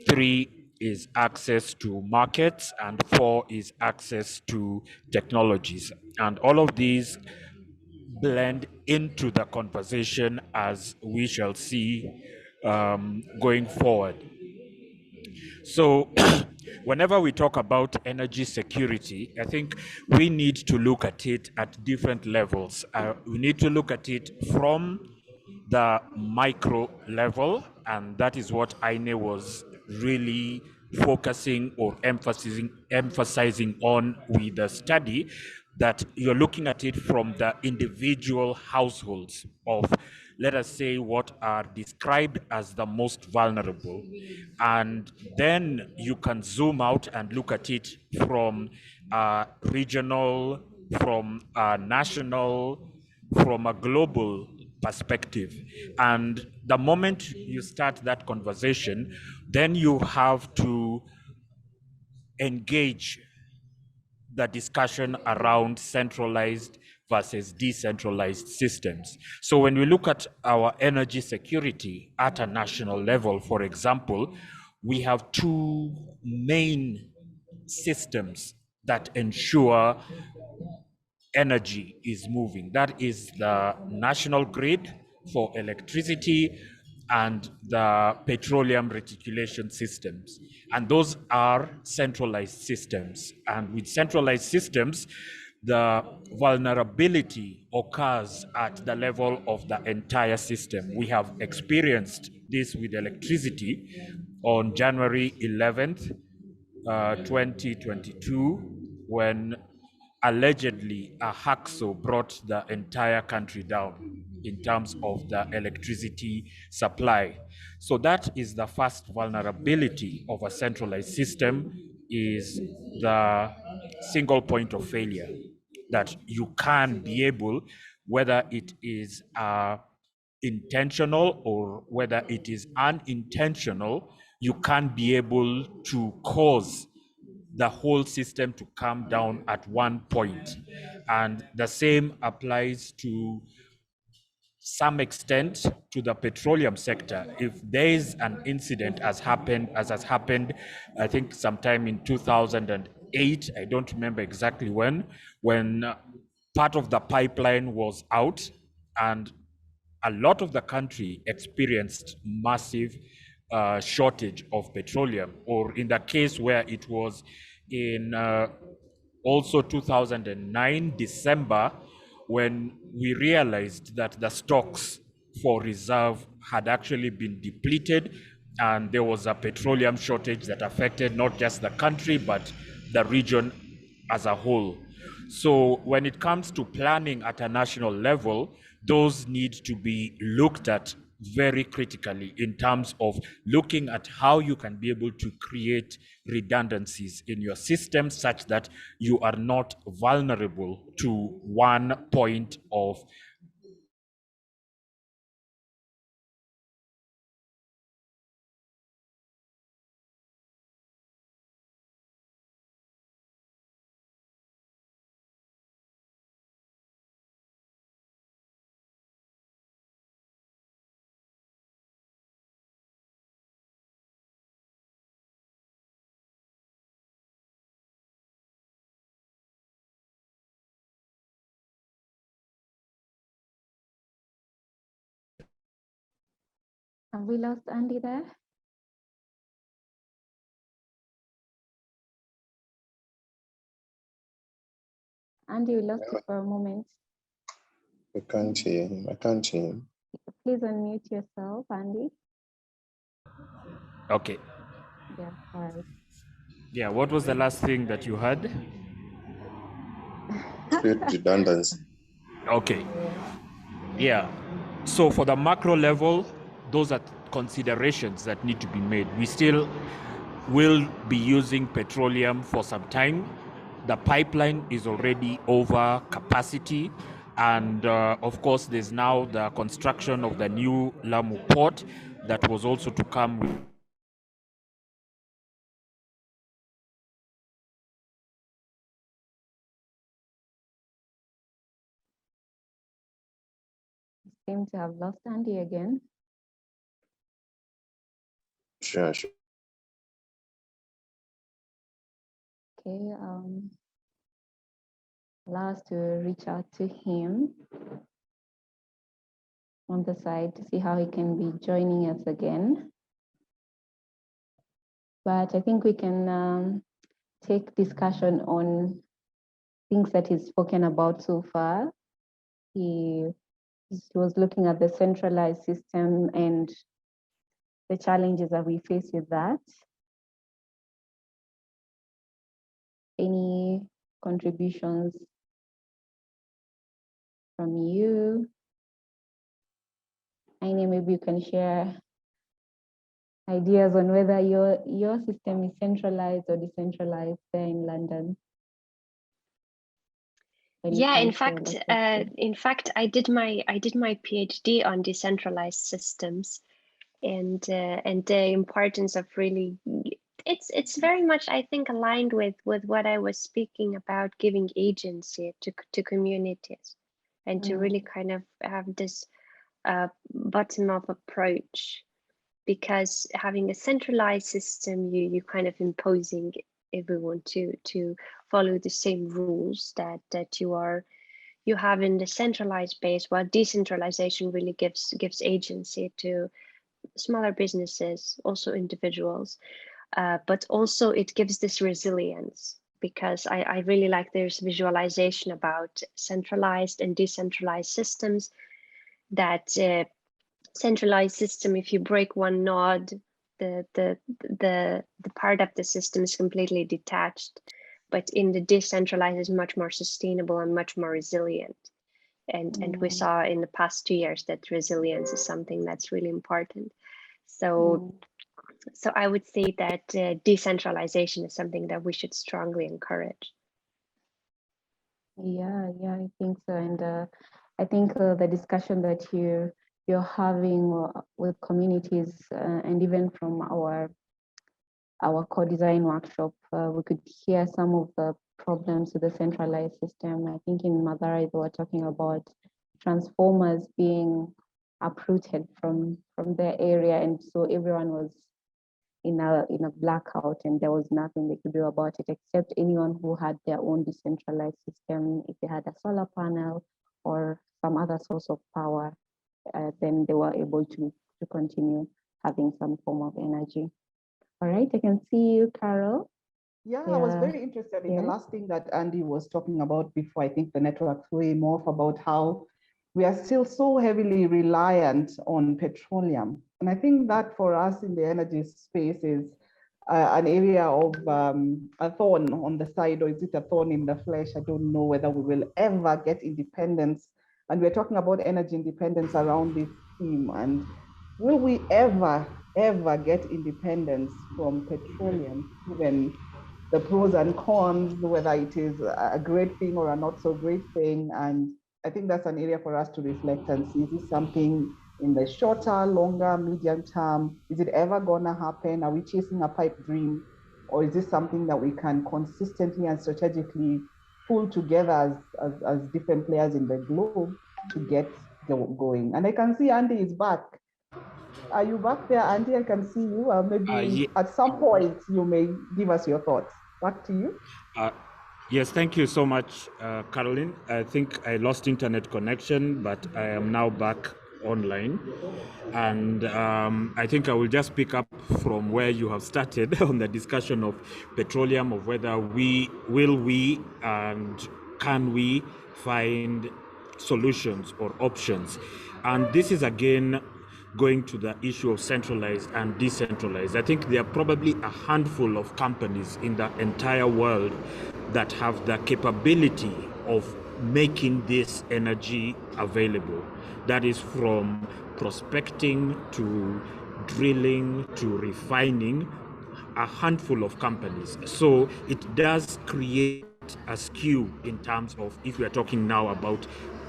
Speaker 5: 3 is access to markets, and 4 is access to technologies. And all of these blend into the conversation, as we shall see going forward. So whenever we talk about energy security, I think we need to look at it at different levels. We need to look at it from the micro level, and that is what Aine was really focusing or emphasizing on with the study, that you're looking at it from the individual households of, let us say, what are described as the most vulnerable. And then you can zoom out and look at it from regional, from national, from a global perspective. And the moment you start that conversation, then you have to engage the discussion around centralized versus decentralized systems. So when we look at our energy security at a national level, for example, we have 2 main systems that ensure energy is moving. That is the national grid for electricity and the petroleum reticulation systems. And those are centralized systems. And with centralized systems, the vulnerability occurs at the level of the entire system. We have experienced this with electricity on January 11th, 2022, when allegedly a hacksaw brought the entire country down in terms of the electricity supply. So that is the first vulnerability of a centralized system, is the single point of failure, that you can be able, whether it is intentional or whether it is unintentional, you can be able to cause the whole system to come down at one point. And the same applies to some extent to the petroleum sector. If there is an incident as has happened, I think sometime in 2008, I don't remember exactly when part of the pipeline was out and a lot of the country experienced massive shortage of petroleum, or in the case where it was in also 2009 December, when we realized that the stocks for reserve had actually been depleted and there was a petroleum shortage that affected not just the country but the region as a whole. So when it comes to planning at a national level, those need to be looked at very critically in terms of looking at how you can be able to create redundancies in your system such that you are not vulnerable to one point of
Speaker 1: Have we lost Andy there? Andy, we lost you for a moment.
Speaker 6: I can't hear him. I can't hear him.
Speaker 1: Please unmute yourself, Andy.
Speaker 5: Okay.
Speaker 1: Yeah, all right.
Speaker 5: Yeah, what was the last thing that you heard?
Speaker 6: Create redundancy.
Speaker 5: Okay. Yeah. So for the macro level, those are considerations that need to be made. We still will be using petroleum for some time. The pipeline is already over capacity. And of course, there's now the construction of the new Lamu port that was also to come with
Speaker 1: Seem to have lost Andy again.
Speaker 6: Sure.
Speaker 1: Okay, allow us to reach out to him on the side to see how he can be joining us again. But I think we can take discussion on things that he's spoken about so far. He was looking at the centralized system and the challenges that we face with that. Any contributions from you? Aine, maybe you can share ideas on whether your system is centralized or decentralized there in London.
Speaker 3: Yeah, in fact, I did my PhD on decentralized systems, and the importance of really, it's very much, I think, aligned with what I was speaking about, giving agency to communities, and to really kind of have this bottom-up approach, because having a centralized system, you kind of imposing everyone to follow the same rules that you are you have in the centralized base, while decentralization really gives agency to smaller businesses, also individuals, but also it gives this resilience, because I really like this visualization about centralized and decentralized systems, that centralized system, if you break one node, the part of the system is completely detached, but in the decentralized is much more sustainable and much more resilient. And we saw in the past 2 years that resilience is something that's really important. So I would say that decentralization is something that we should strongly encourage.
Speaker 1: Yeah, I think so. And I think the discussion that you're having with communities and even from our co-design workshop, we could hear some of the problems with the centralized system. I think in Mathare, they were talking about transformers being uprooted from their area, and so everyone was in a blackout, and there was nothing they could do about it except anyone who had their own decentralized system. If they had a solar panel or some other source of power, then they were able to continue having some form of energy. All right, I can see you, Carol.
Speaker 7: Yeah, I was very interested in the last thing that Andy was talking about before. I think the network's way more about how we are still so heavily reliant on petroleum. And I think that for us in the energy space is an area of a thorn on the side, or is it a thorn in the flesh? I don't know whether we will ever get independence. And we're talking about energy independence around this theme. And will we ever get independence from petroleum, given the pros and cons, whether it is a great thing or a not so great thing? And I think that's an area for us to reflect and see, is this something in the shorter, longer, medium term? Is it ever gonna happen? Are we chasing a pipe dream? Or is this something that we can consistently and strategically pull together as different players in the globe to get going? And I can see Andy is back. Are you back there, Andy? I can see you. Maybe at some point you may give us your thoughts. Back to you.
Speaker 5: Yes, thank you so much, Caroline. I think I lost internet connection, but I am now back online. And I think I will just pick up from where you have started on the discussion of petroleum, of whether we and can we find solutions or options. And this is again going to the issue of centralized and decentralized. I think there are probably a handful of companies in the entire world that have the capability of making this energy available. That is from prospecting to drilling to refining, a handful of companies. So it does create a skew in terms of, if we are talking now about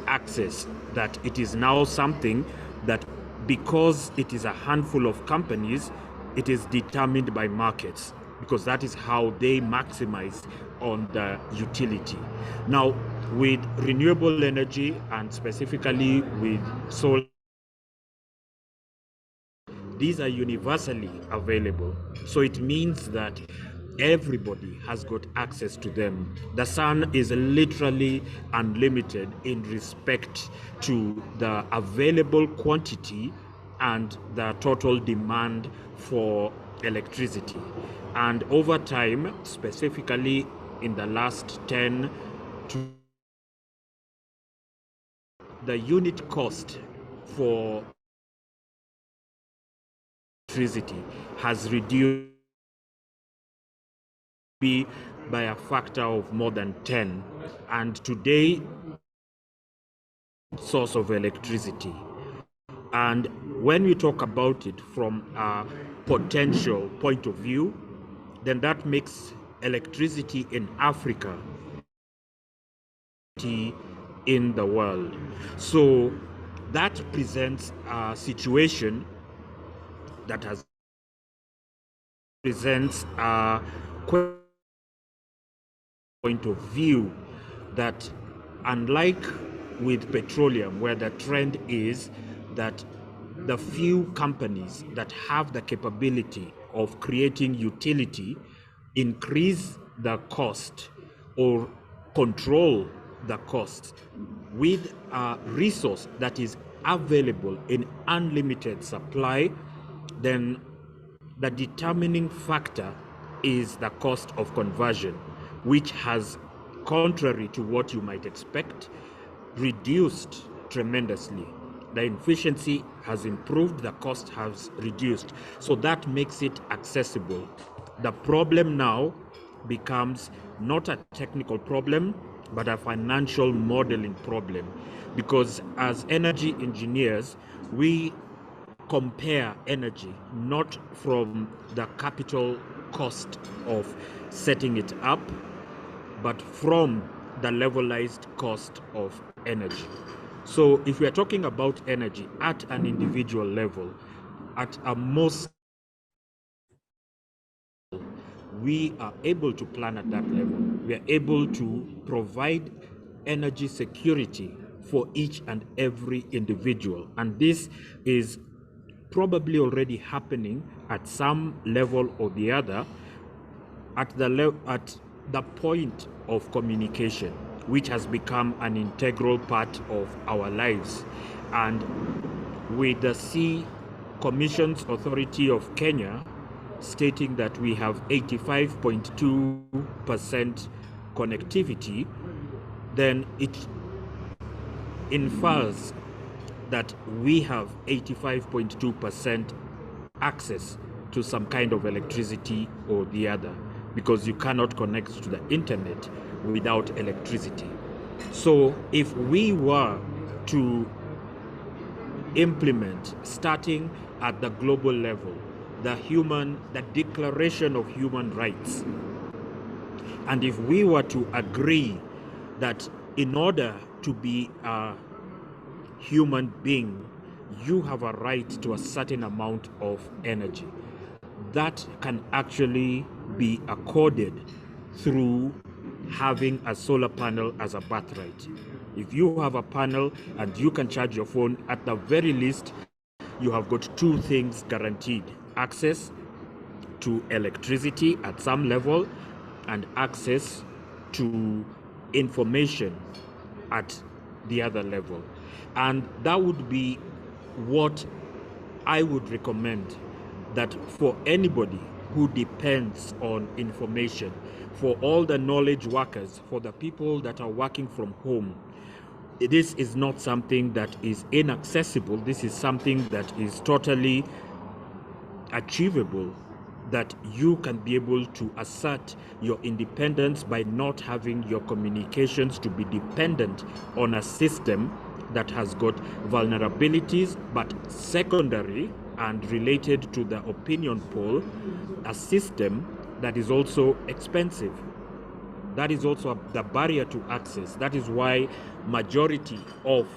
Speaker 5: access, that it is now something that, because it is a handful of companies, it is determined by markets, because that is how they maximize on the utility. Now, with renewable energy and specifically with solar, these are universally available. So it means that everybody has got access to them. The sun is literally unlimited in respect to the available quantity and the total demand for electricity. And over time, specifically in the last 10 to the unit cost for electricity has reduced by a factor of more than 10. And today, source of electricity. And when we talk about it from a potential point of view, then that makes electricity in Africa in the world. So that presents a situation that presents a point of view that, unlike with petroleum, where the trend is that the few companies that have the capability of creating utility increase the cost or control the cost with a resource that is available in unlimited supply, then the determining factor is the cost of conversion, which has, contrary to what you might expect, reduced tremendously. The efficiency has improved, the cost has reduced. So that makes it accessible. The problem now becomes not a technical problem, but a financial modeling problem. Because as energy engineers, we compare energy not from the capital cost of setting it up, but from the levelized cost of energy. So if we are talking about energy at an individual level, at a most, we are able to plan at that level. We are able to provide energy security for each and every individual. And this is probably already happening at some level or the other, at the point of communication, which has become an integral part of our lives. And with the Sea Commissions Authority of Kenya stating that we have 85.2% connectivity, then it infers that we have 85.2% access to some kind of electricity or the other, because you cannot connect to the internet without electricity. So if we were to implement, starting at the global level, the Declaration of Human Rights, and if we were to agree that in order to be a human being, you have a right to a certain amount of energy, that can actually be accorded through having a solar panel as a birthright. If you have a panel and you can charge your phone, at the very least, you have got two things guaranteed: access to electricity at some level and access to information at the other level. And that would be what I would recommend, that for anybody who depends on information, for all the knowledge workers, for the people that are working from home, this is not something that is inaccessible. This is something that is totally achievable, that you can be able to assert your independence by not having your communications to be dependent on a system that has got vulnerabilities, but secondary and related to the opinion poll, a system that is also expensive. That is also the barrier to access. That is why majority of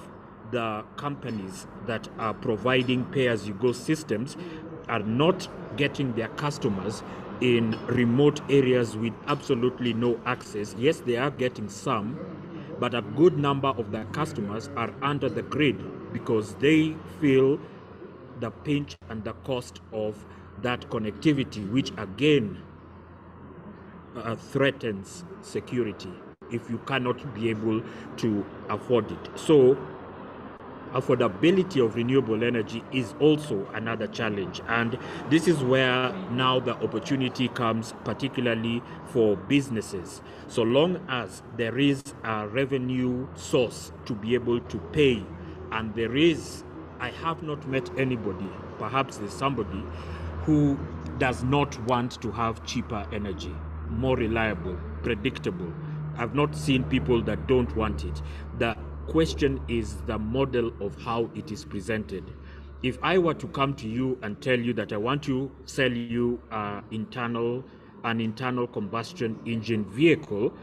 Speaker 5: the companies that are providing pay-as-you-go systems are not getting their customers in remote areas with absolutely no access. Yes, they are getting some, but a good number of their customers are under the grid because they feel the pinch and the cost of that connectivity, which again threatens security if you cannot be able to afford it. So affordability of renewable energy is also another challenge, and this is where now the opportunity comes, particularly for businesses. So long as there is a revenue source to be able to pay, and there is, I have not met anybody, perhaps there's somebody who does not want to have cheaper energy, more reliable, predictable. I've not seen people that don't want it. The question is the model of how it is presented. If I were to come to you and tell you that I want to sell you an internal combustion engine vehicle,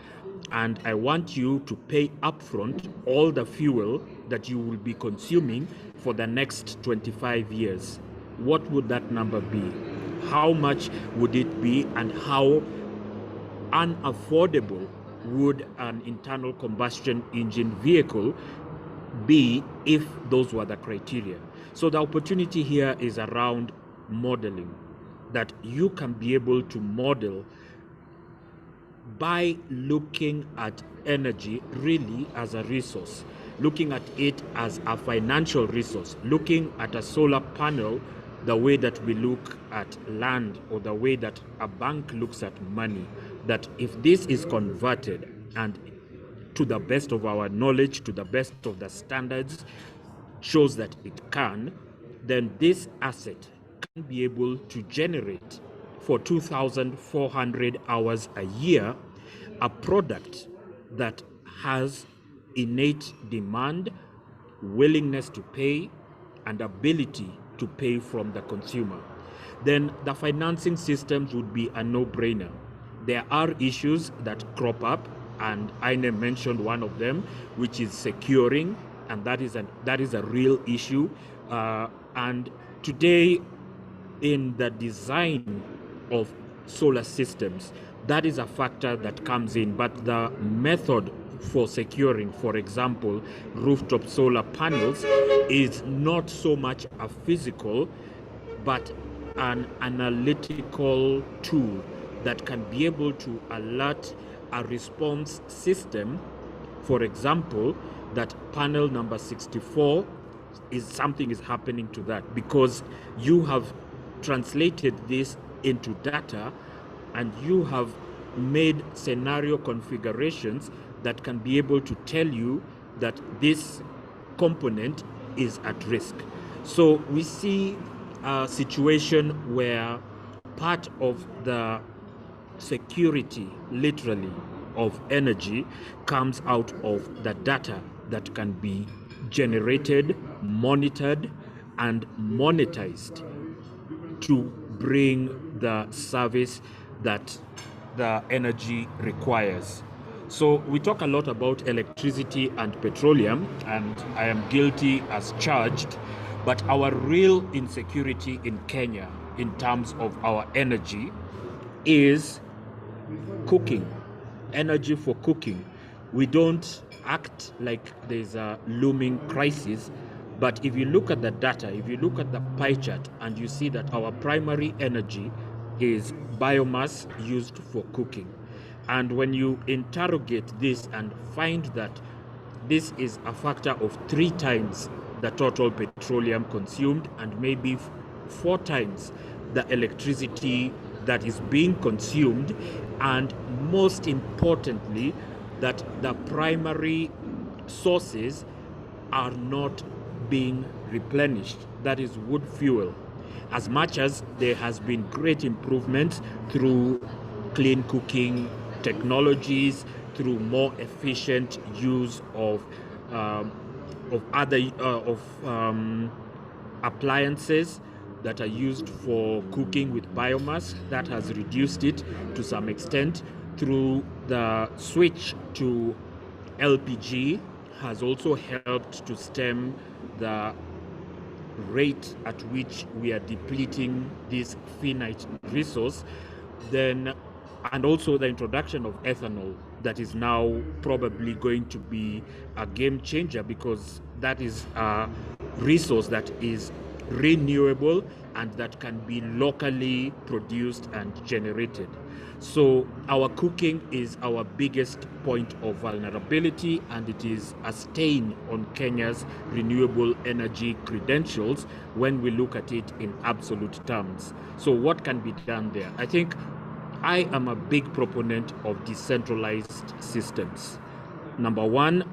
Speaker 5: and I want you to pay upfront all the fuel that you will be consuming for the next 25 years, what would that number be? How much would it be, and how unaffordable would an internal combustion engine vehicle be if those were the criteria? So the opportunity here is around modeling, that you can be able to model by looking at energy really as a resource. looking at it as a financial resource, looking at a solar panel the way that we look at land or the way that a bank looks at money, that if this is converted and to the best of our knowledge, to the best of the standards, shows that it can, then this asset can be able to generate for 2,400 hours a year a product that has innate demand, willingness to pay, and ability to pay from the consumer. Then the financing systems would be a no-brainer. There are issues that crop up, and Aine mentioned one of them, which is securing, and that is a real issue. And today, in the design of solar systems, that is a factor that comes in, but the method for securing, for example, rooftop solar panels is not so much a physical, but an analytical tool that can be able to alert a response system. For example, that panel number 64 is something is happening to that because you have translated this into data and you have made scenario configurations that can be able to tell you that this component is at risk. So we see a situation where part of the security, literally, of energy comes out of the data that can be generated, monitored, and monetized to bring the service that the energy requires. So we talk a lot about electricity and petroleum, and I am guilty as charged, but our real insecurity in Kenya in terms of our energy is cooking, energy for cooking. We don't act like there's a looming crisis, but if you look at the data, if you look at the pie chart, and you see that our primary energy is biomass used for cooking. And when you interrogate this and find that this is a factor of 3 times the total petroleum consumed and maybe 4 times the electricity that is being consumed, and most importantly, that the primary sources are not being replenished, that is wood fuel. As much as there has been great improvement through clean cooking technologies, through more efficient use of appliances that are used for cooking with biomass, that has reduced it to some extent. Through the switch to LPG has also helped to stem the rate at which we are depleting this finite resource. Then, and also the introduction of ethanol, that is now probably going to be a game changer, because that is a resource that is renewable and that can be locally produced and generated. So our cooking is our biggest point of vulnerability, and it is a stain on Kenya's renewable energy credentials when we look at it in absolute terms. So what can be done there? I think I am a big proponent of decentralized systems. Number one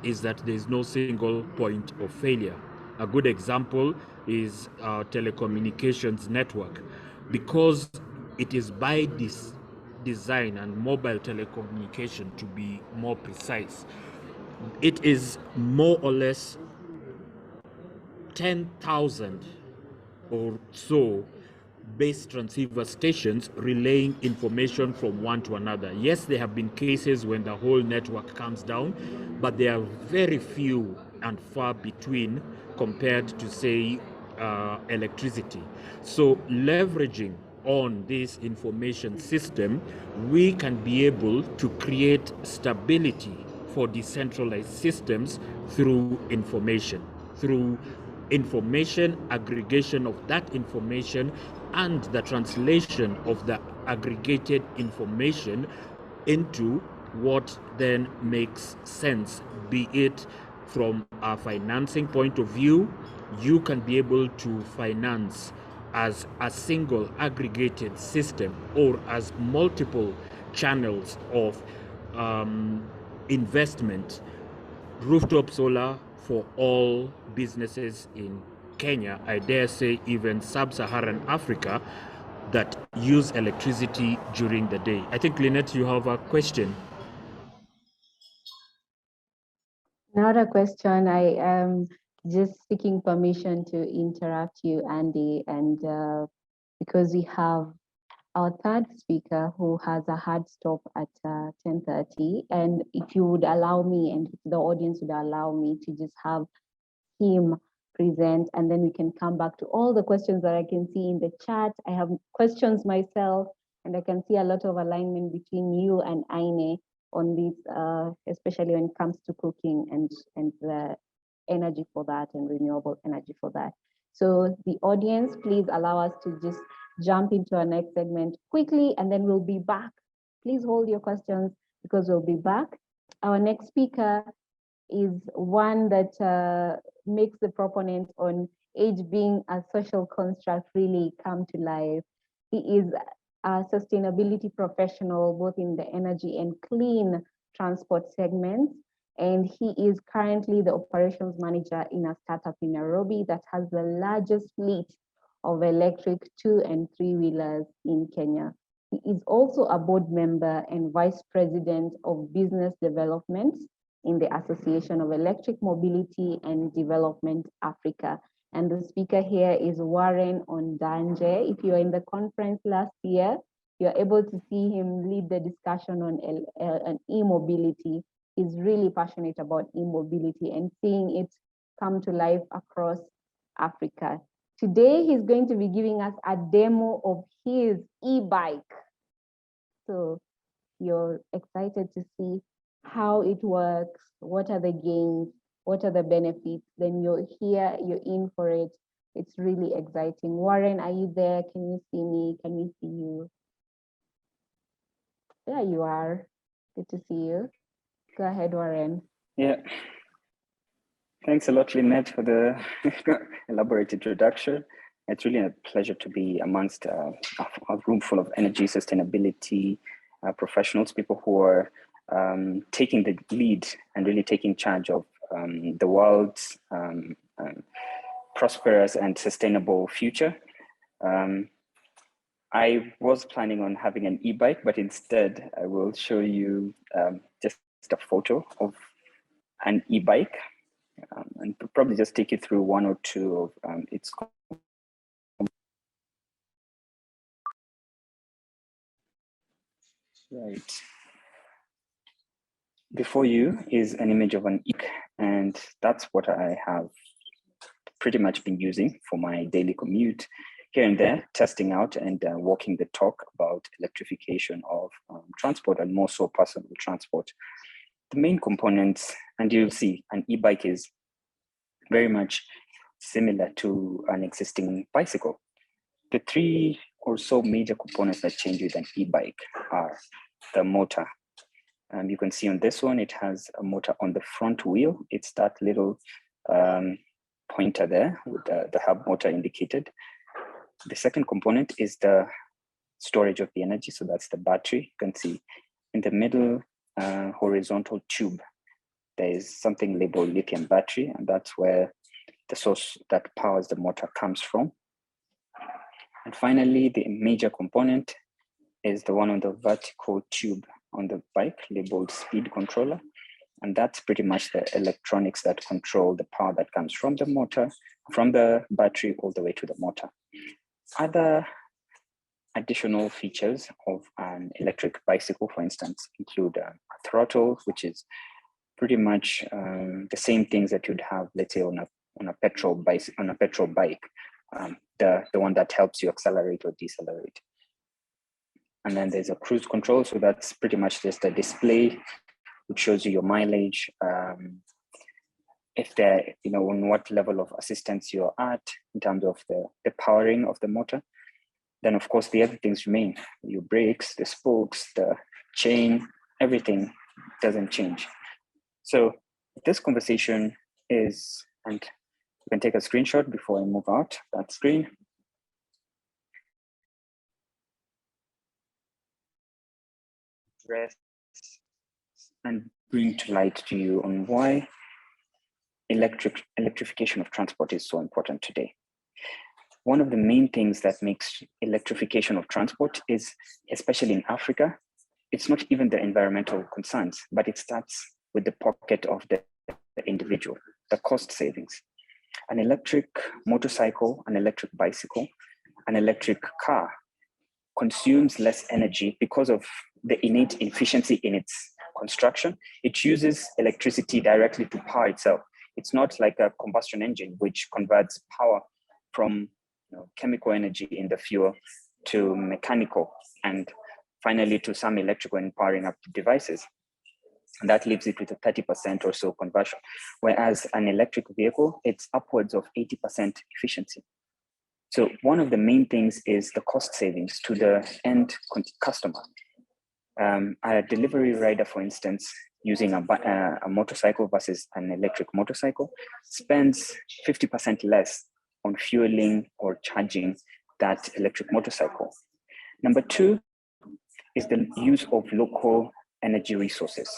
Speaker 5: is that there is no single point of failure. A good example is our telecommunications network. Because it is by this design, and mobile telecommunication to be more precise, it is more or less 10,000 or so base transceiver stations relaying information from one to another. Yes, there have been cases when the whole network comes down, but they are very few and far between compared to, say, electricity. So leveraging on this information system, we can be able to create stability for decentralized systems through information aggregation of that information, and the translation of the aggregated information into what then makes sense, be it from a financing point of view, you can be able to finance as a single aggregated system or as multiple channels of investment. Rooftop solar for all businesses in Kenya, I dare say even sub-Saharan Africa, that use electricity during the day. I think, Lynette, you have a question.
Speaker 1: Not a question. I am just seeking permission to interrupt you, Andy, and because we have our third speaker who has a hard stop at 10:30, and if you would allow me, and if the audience would allow me to just have him present, and then we can come back to all the questions that I can see in the chat. I have questions myself, and I can see a lot of alignment between you and Aine on this, especially when it comes to cooking and the energy for that and renewable energy for that. So the audience, please allow us to just jump into our next segment quickly, and then we'll be back. Please hold your questions because we'll be back. Our next speaker is one that makes the proponent on age being a social construct really come to life. He is a sustainability professional, both in the energy and clean transport segments. And he is currently the operations manager in a startup in Nairobi that has the largest fleet of electric 2- and 3-wheelers in Kenya. He is also a board member and vice president of business development in the Association of Electric Mobility and Development Africa. And the speaker here is Warren Ondanje. If you were in the conference last year, you're able to see him lead the discussion on e-mobility. He's really passionate about e-mobility and seeing it come to life across Africa. Today, he's going to be giving us a demo of his e-bike. So you're excited to see how it works, what are the gains, what are the benefits, then you're here, you're in for it. It's really exciting. Warren, are you there? Can you see me? Can we see you? There you are. Good to see you. Go ahead, Warren.
Speaker 8: Yeah. Thanks a lot, Lynette, for the elaborate introduction. It's really a pleasure to be amongst a room full of energy sustainability professionals, people who are taking the lead and really taking charge of the world's prosperous and sustainable future. I was planning on having an e-bike, but instead I will show you just a photo of an e-bike and probably just take you through one or two of its. Right. Before you is an image of an e-bike, and that's what I have pretty much been using for my daily commute, here and there, testing out and walking the talk about electrification of transport, and more so personal transport. The main components, and you'll see an e-bike is very much similar to an existing bicycle. The three or so major components that change with an e-bike are the motor. You can see on this one, it has a motor on the front wheel. It's that little pointer there with the hub motor indicated. The second component is the storage of the energy. So that's the battery. You can see in the middle horizontal tube, there is something labeled lithium battery, and that's where the source that powers the motor comes from. And finally, the major component is the one on the vertical tube on the bike labeled speed controller. And that's pretty much the electronics that control the power that comes from the motor, from the battery all the way to the motor. Other additional features of an electric bicycle, for instance, include a throttle, which is pretty much the same things that you'd have, let's say, on a petrol bike, the one that helps you accelerate or decelerate. And then there's a cruise control, so that's pretty much just a display which shows you your mileage, if there, on what level of assistance you're at in terms of the powering of the motor. Then of course the other things remain. Your brakes, the spokes, the chain, everything doesn't change. So This conversation is, and you can take a screenshot before I move out that screen. Address and bring to light to you on why electrification of transport is so important today. One of the main things that makes electrification of transport is, especially in Africa, it's not even the environmental concerns, but it starts with the pocket of the individual, the cost savings. An electric motorcycle, an electric bicycle, an electric car consumes less energy because of the innate efficiency in its construction. It uses electricity directly to power itself. It's not like a combustion engine, which converts power from chemical energy in the fuel to mechanical, and finally to some electrical and powering up the devices. And that leaves it with a 30% or so conversion. Whereas an electric vehicle, it's upwards of 80% efficiency. So one of the main things is the cost savings to the end customer. A delivery rider, for instance, using a motorcycle versus an electric motorcycle spends 50% less on fueling or charging that electric motorcycle. Number two is the use of local energy resources.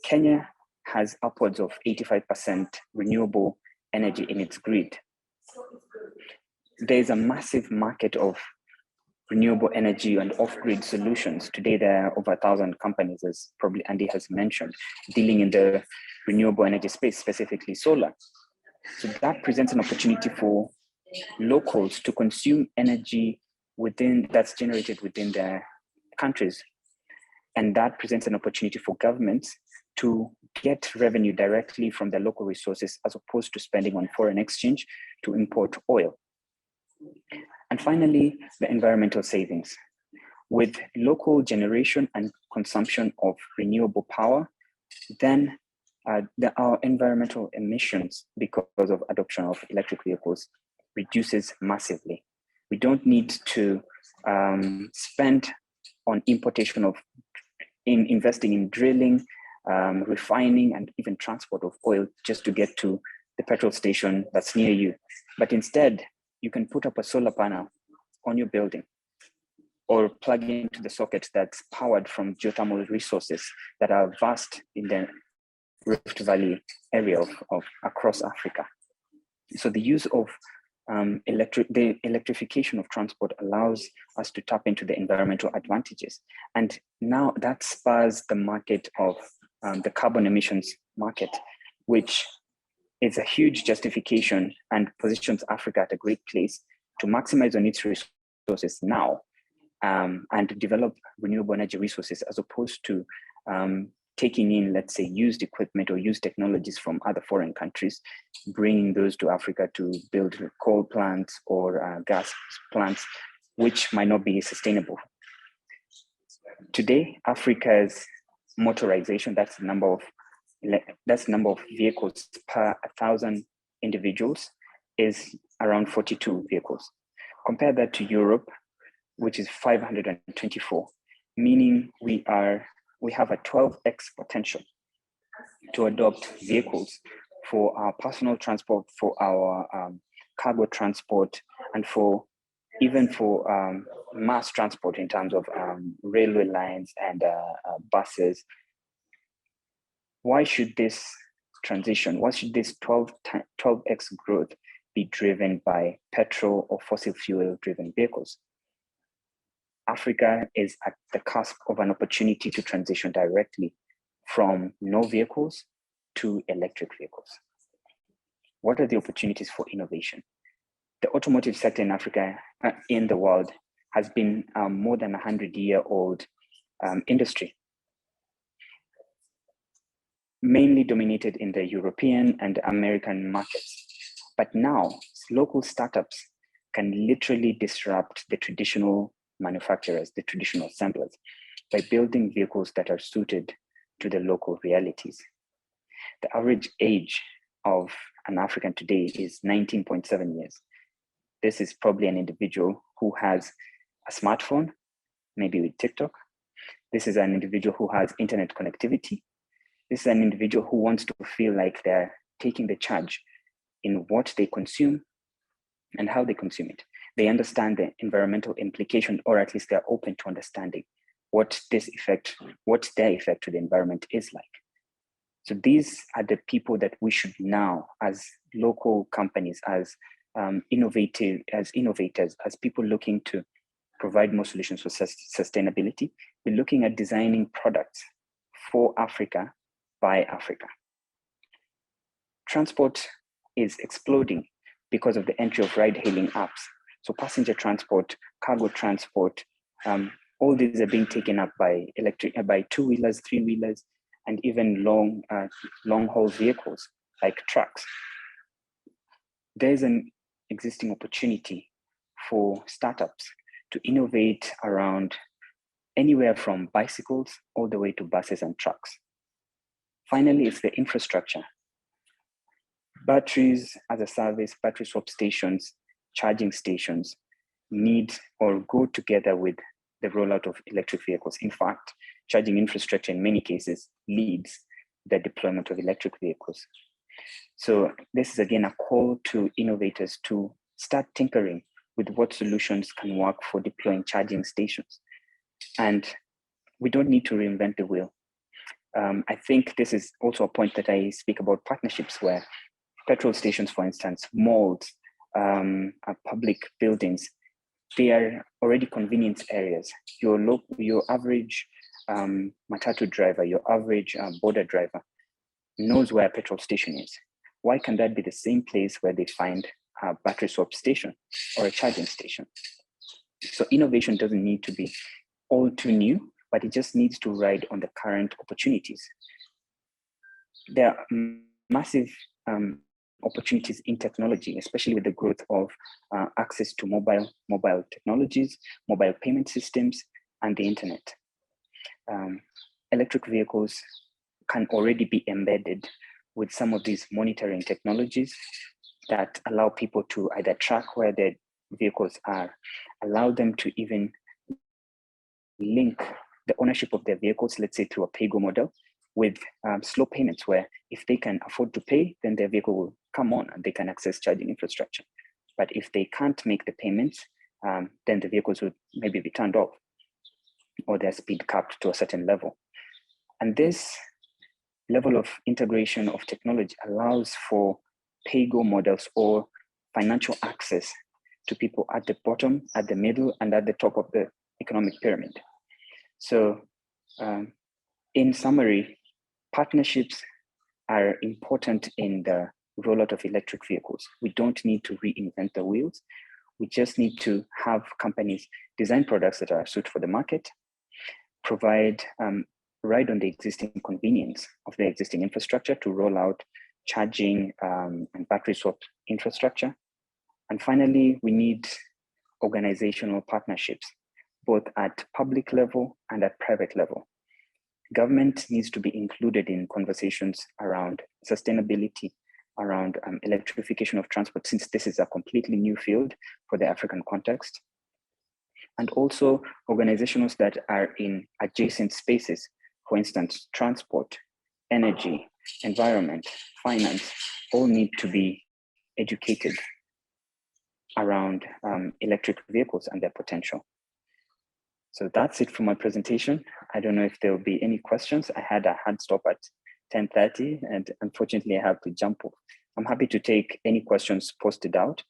Speaker 8: Kenya has upwards of 85% renewable energy in its grid. There's a massive market of renewable energy and off-grid solutions. Today, there are over 1,000 companies, as probably Andy has mentioned, dealing in the renewable energy space, specifically solar. So that presents an opportunity for locals to consume energy that's generated within their countries. And that presents an opportunity for governments to get revenue directly from their local resources, as opposed to spending on foreign exchange to import oil. And finally, the environmental savings. With local generation and consumption of renewable power, then our environmental emissions, because of adoption of electric vehicles, reduces massively. We don't need to spend on importation of, investing in drilling, refining, and even transport of oil just to get to the petrol station that's near you. But instead, you can put up a solar panel on your building or plug into the socket that's powered from geothermal resources that are vast in the Rift Valley area of across Africa. So the use of the electrification of transport allows us to tap into the environmental advantages. And now that spurs the market of the carbon emissions market, which is a huge justification and positions Africa at a great place to maximize on its resources now and to develop renewable energy resources, as opposed to taking in, let's say, used equipment or used technologies from other foreign countries, bringing those to Africa to build coal plants or gas plants, which might not be sustainable. Today, Africa's motorization, that's the number of vehicles per 1,000 individuals, is around 42 vehicles. Compare that to Europe, which is 524, meaning we have a 12x potential to adopt vehicles for our personal transport, for our cargo transport, and even for mass transport in terms of railway lines and buses. Why should this transition, why should this 12x growth be driven by petrol or fossil fuel driven vehicles? Africa is at the cusp of an opportunity to transition directly from no vehicles to electric vehicles. What are the opportunities for innovation? The automotive sector in Africa, in the world, has been more than 100-year-old industry, mainly dominated in the European and American markets. But now, local startups can literally disrupt the traditional manufacturers, the traditional assemblers, by building vehicles that are suited to the local realities. The average age of an African today is 19.7 years. This is probably an individual who has a smartphone, maybe with TikTok. This is an individual who has internet connectivity. This is an individual who wants to feel like they're taking the charge in what they consume and how they consume it. They understand the environmental implication, or at least they're open to understanding what their effect to the environment is like. So these are the people that we should now, as local companies, as innovators, as people looking to provide more solutions for sustainability, be looking at designing products for Africa by Africa. Transport is exploding because of the entry of ride-hailing apps. So passenger transport, cargo transport, all these are being taken up by two-wheelers, three-wheelers, and even long-haul vehicles like trucks. There's an existing opportunity for startups to innovate around anywhere from bicycles all the way to buses and trucks. Finally, it's the infrastructure. Batteries as a service, battery swap stations, charging stations need or go together with the rollout of electric vehicles. In fact, charging infrastructure in many cases leads the deployment of electric vehicles. So this is again a call to innovators to start tinkering with what solutions can work for deploying charging stations. And we don't need to reinvent the wheel. I think this is also a point that I speak about partnerships, where petrol stations, for instance, malls, public buildings, they are already convenience areas. Your average matatu driver, your average border driver knows where a petrol station is. Why can that be the same place where they find a battery swap station or a charging station? So innovation doesn't need to be all too new, but it just needs to ride on the current opportunities. There are massive opportunities in technology, especially with the growth of access to mobile technologies, mobile payment systems, and the internet. Electric vehicles can already be embedded with some of these monitoring technologies that allow people to either track where their vehicles are, allow them to even link the ownership of their vehicles, let's say through a pay-go model, with slow payments, where if they can afford to pay, then their vehicle will come on and they can access charging infrastructure. But if they can't make the payments, then the vehicles would maybe be turned off or their speed capped to a certain level. And this level of integration of technology allows for pay-go models or financial access to people at the bottom, at the middle, and at the top of the economic pyramid. So in summary, partnerships are important in the rollout of electric vehicles. We don't need to reinvent the wheels. We just need to have companies design products that are suited for the market, provide ride on the existing convenience of the existing infrastructure to roll out charging and battery swap infrastructure. And finally, we need organizational partnerships, both at public level and at private level. Government needs to be included in conversations around sustainability, around electrification of transport, since this is a completely new field for the African context. And also organizations that are in adjacent spaces, for instance, transport, energy, environment, finance, all need to be educated around electric vehicles and their potential. So that's it for my presentation. I don't know if there will be any questions. I had a hard stop at 10:30 and unfortunately I have to jump off. I'm happy to take any questions posted out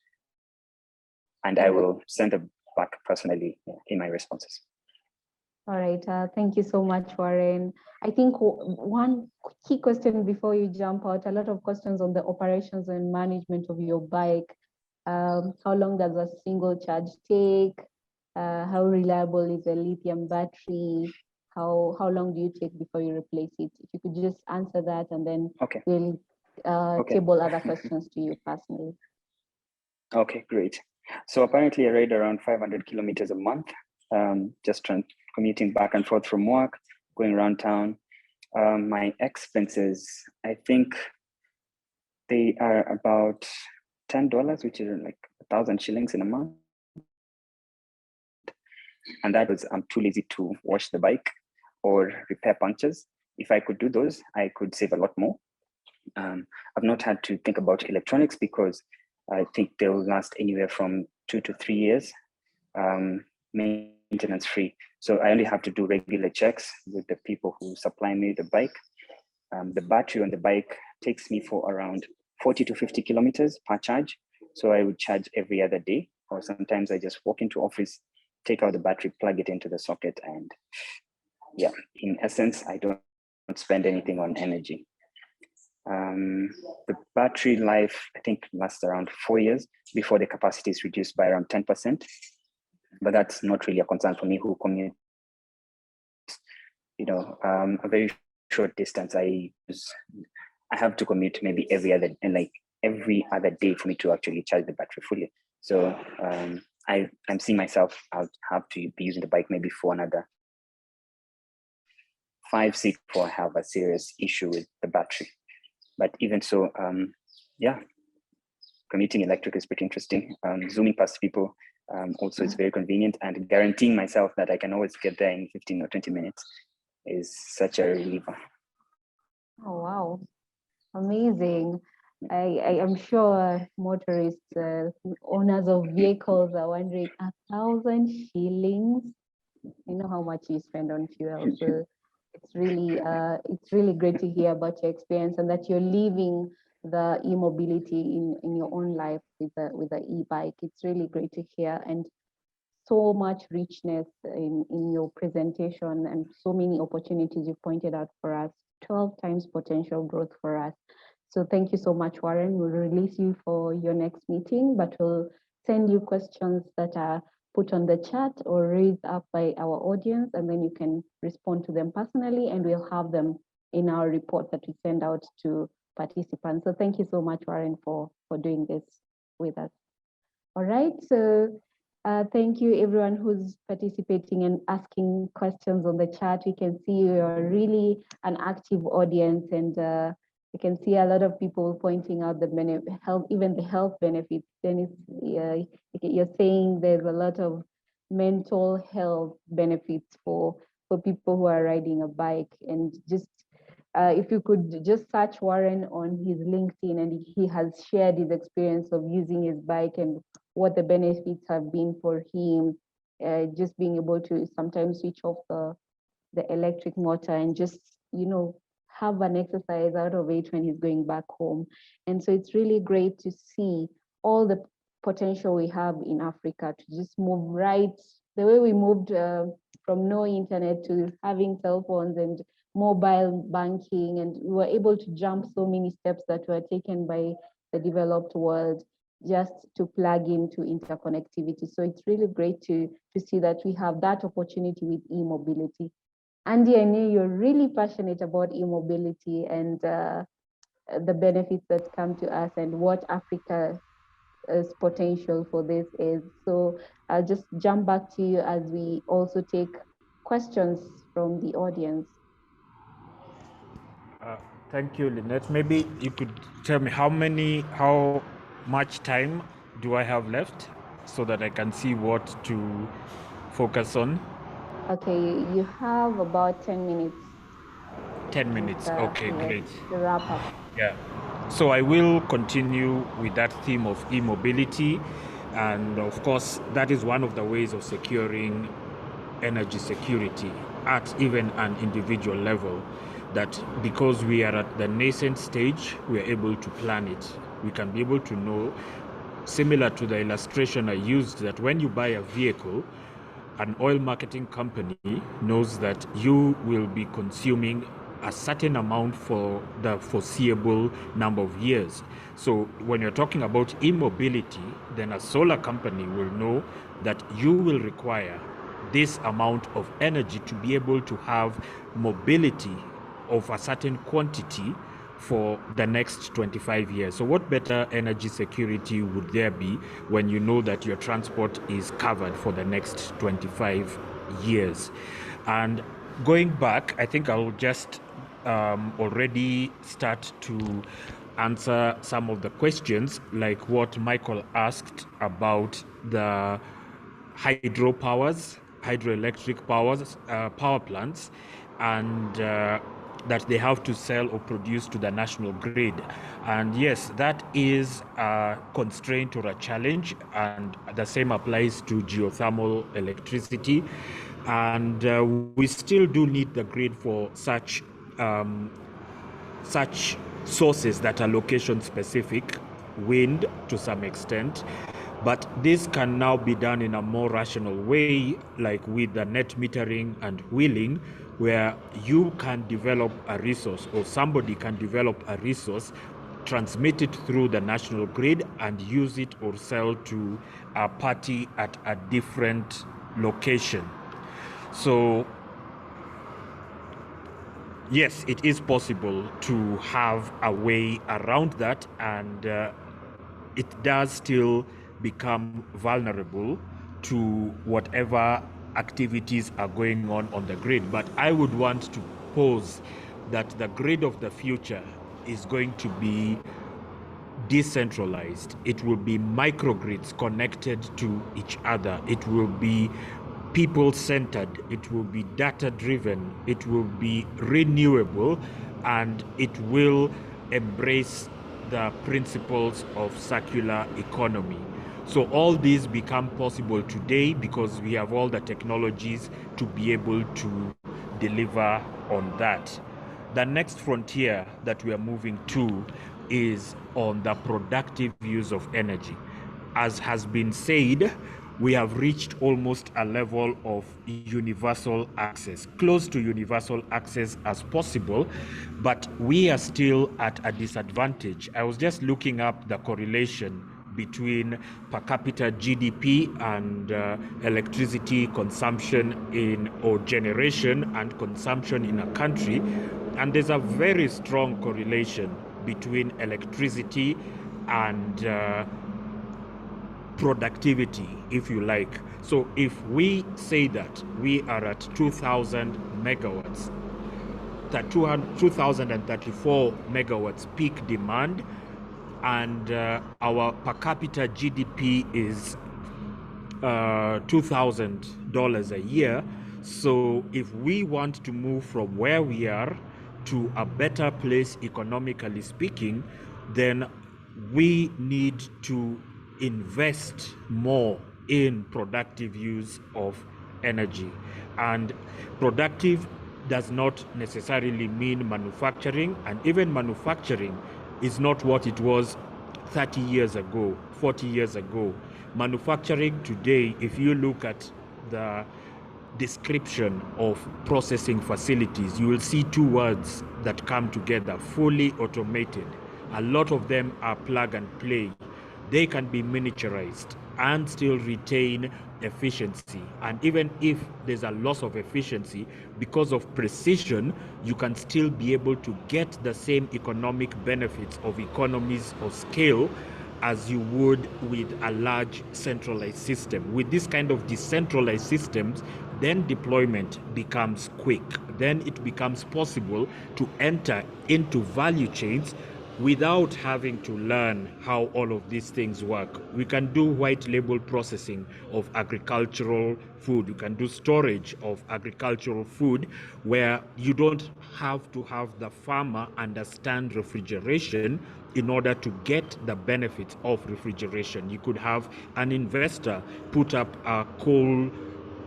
Speaker 8: and I will send them back personally in my responses.
Speaker 1: All right, thank you so much, Warren. I think one key question before you jump out, a lot of questions on the operations and management of your bike. How long does a single charge take? How reliable is a lithium battery? How long do you take before you replace it? If you could just answer that, and then we'll table other questions to you personally. Okay,
Speaker 8: great. So apparently I ride around 500 kilometers a month, just commuting back and forth from work, going around town. My expenses, I think they are about $10, which is like 1,000 shillings in a month. And that was, I'm too lazy to wash the bike or repair punctures. if I could do those, I could save a lot more. I've not had to think about electronics because I think they'll last anywhere from 2 to 3 years, maintenance free. So I only have to do regular checks with the people who supply me the bike. The battery on the bike takes me for around 40 to 50 kilometers per charge. So I would charge every other day, or sometimes I just walk into office, take out the battery, plug it into the socket, and yeah, in essence, I don't spend anything on energy. The battery life, I think, lasts around 4 years before the capacity is reduced by around 10%. But that's not really a concern for me who commute, a very short distance. I have to commute maybe every other day for me to actually charge the battery fully. So I'm seeing myself, I'll have to be using the bike maybe for another 5, 6 before I have a serious issue with the battery. But even so, commuting electric is pretty interesting. Zooming past people also is very convenient, and guaranteeing myself that I can always get there in 15 or 20 minutes is such a reliever.
Speaker 1: Oh, wow. Amazing. I am sure motorists, owners of vehicles are wondering, 1,000 shillings? You know how much you spend on fuel. So it's really great to hear about your experience and that you're living the e-mobility in your own life with the e-bike. It's really great to hear, and so much richness in your presentation and so many opportunities you pointed out for us, 12 times potential growth for us. So thank you so much, Warren. We'll release you for your next meeting, but we'll send you questions that are put on the chat or raised up by our audience, and then you can respond to them personally, and we'll have them in our report that we send out to participants. So thank you so much, Warren, for doing this with us. All right, so thank you everyone who's participating and asking questions on the chat. We can see you're really an active audience, and you can see a lot of people pointing out the health benefits. Then you're saying there's a lot of mental health benefits for people who are riding a bike. And just if you could just search Warren on his LinkedIn, and he has shared his experience of using his bike and what the benefits have been for him, just being able to sometimes switch off the electric motor and just, have an exercise out of it when he's going back home. And so it's really great to see all the potential we have in Africa to just move right the way we moved from no internet to having cell phones and mobile banking, and we were able to jump so many steps that were taken by the developed world just to plug into interconnectivity. So it's really great to see that we have that opportunity with e-mobility. Andy, I know you're really passionate about e-mobility and the benefits that come to us and what Africa's potential for this is. So I'll just jump back to you as we also take questions from the audience.
Speaker 5: Thank you, Lynette. Maybe you could tell me how much time do I have left so that I can see what to focus on?
Speaker 1: Okay, you have about 10 minutes.
Speaker 5: 10 minutes, okay, great.
Speaker 1: The wrap up.
Speaker 5: Yeah, so I will continue with that theme of e-mobility. And of course, that is one of the ways of securing energy security at even an individual level, that because we are at the nascent stage, we are able to plan it. We can be able to know, similar to the illustration I used, that when you buy a vehicle, an oil marketing company knows that you will be consuming a certain amount for the foreseeable number of years. So when you're talking about e-mobility, then a solar company will know that you will require this amount of energy to be able to have mobility of a certain quantity for the next 25 years. So what better energy security would there be when you know that your transport is covered for the next 25 years? And going back, I think I'll just already start to answer some of the questions, like what Michael asked about the hydroelectric power plants, and that they have to sell or produce to the national grid. And yes, that is a constraint or a challenge, and the same applies to geothermal electricity. And we still do need the grid for such sources that are location specific, wind to some extent. But this can now be done in a more rational way, like with the net metering and wheeling, where you can develop a resource, or somebody can develop a resource, transmit it through the national grid, and use it or sell to a party at a different location. So yes, it is possible to have a way around that, and it does still become vulnerable to whatever activities are going on the grid. But I would want to pose that the grid of the future is going to be decentralized. It will be microgrids connected to each other. It will be people-centered. It will be data-driven. It will be renewable, and it will embrace the principles of circular economy. So all these become possible today because we have all the technologies to be able to deliver on that. The next frontier that we are moving to is on the productive use of energy. As has been said, we have reached almost a level of universal access, close to universal access as possible, but we are still at a disadvantage. I was just looking up the correlation between per capita GDP and electricity consumption or generation and consumption in a country, and there's a very strong correlation between electricity and productivity, if you like. So if we say that we are at 2,000 megawatts, that 2,034 megawatts peak demand, and our per capita GDP is $2,000 a year. So if we want to move from where we are to a better place economically speaking, then we need to invest more in productive use of energy. And productive does not necessarily mean manufacturing, and even manufacturing is not what it was 30 years ago, 40 years ago. Manufacturing today, if you look at the description of processing facilities, you will see two words that come together: fully automated. A lot of them are plug and play. They can be miniaturized and still retain efficiency. And even if there's a loss of efficiency, because of precision, you can still be able to get the same economic benefits of economies of scale as you would with a large centralized system. With this kind of decentralized systems, then deployment becomes quick. Then it becomes possible to enter into value chains without having to learn how all of these things work. We can do white label processing of agricultural food. You can do storage of agricultural food where you don't have to have the farmer understand refrigeration in order to get the benefits of refrigeration. You could have an investor put up a coal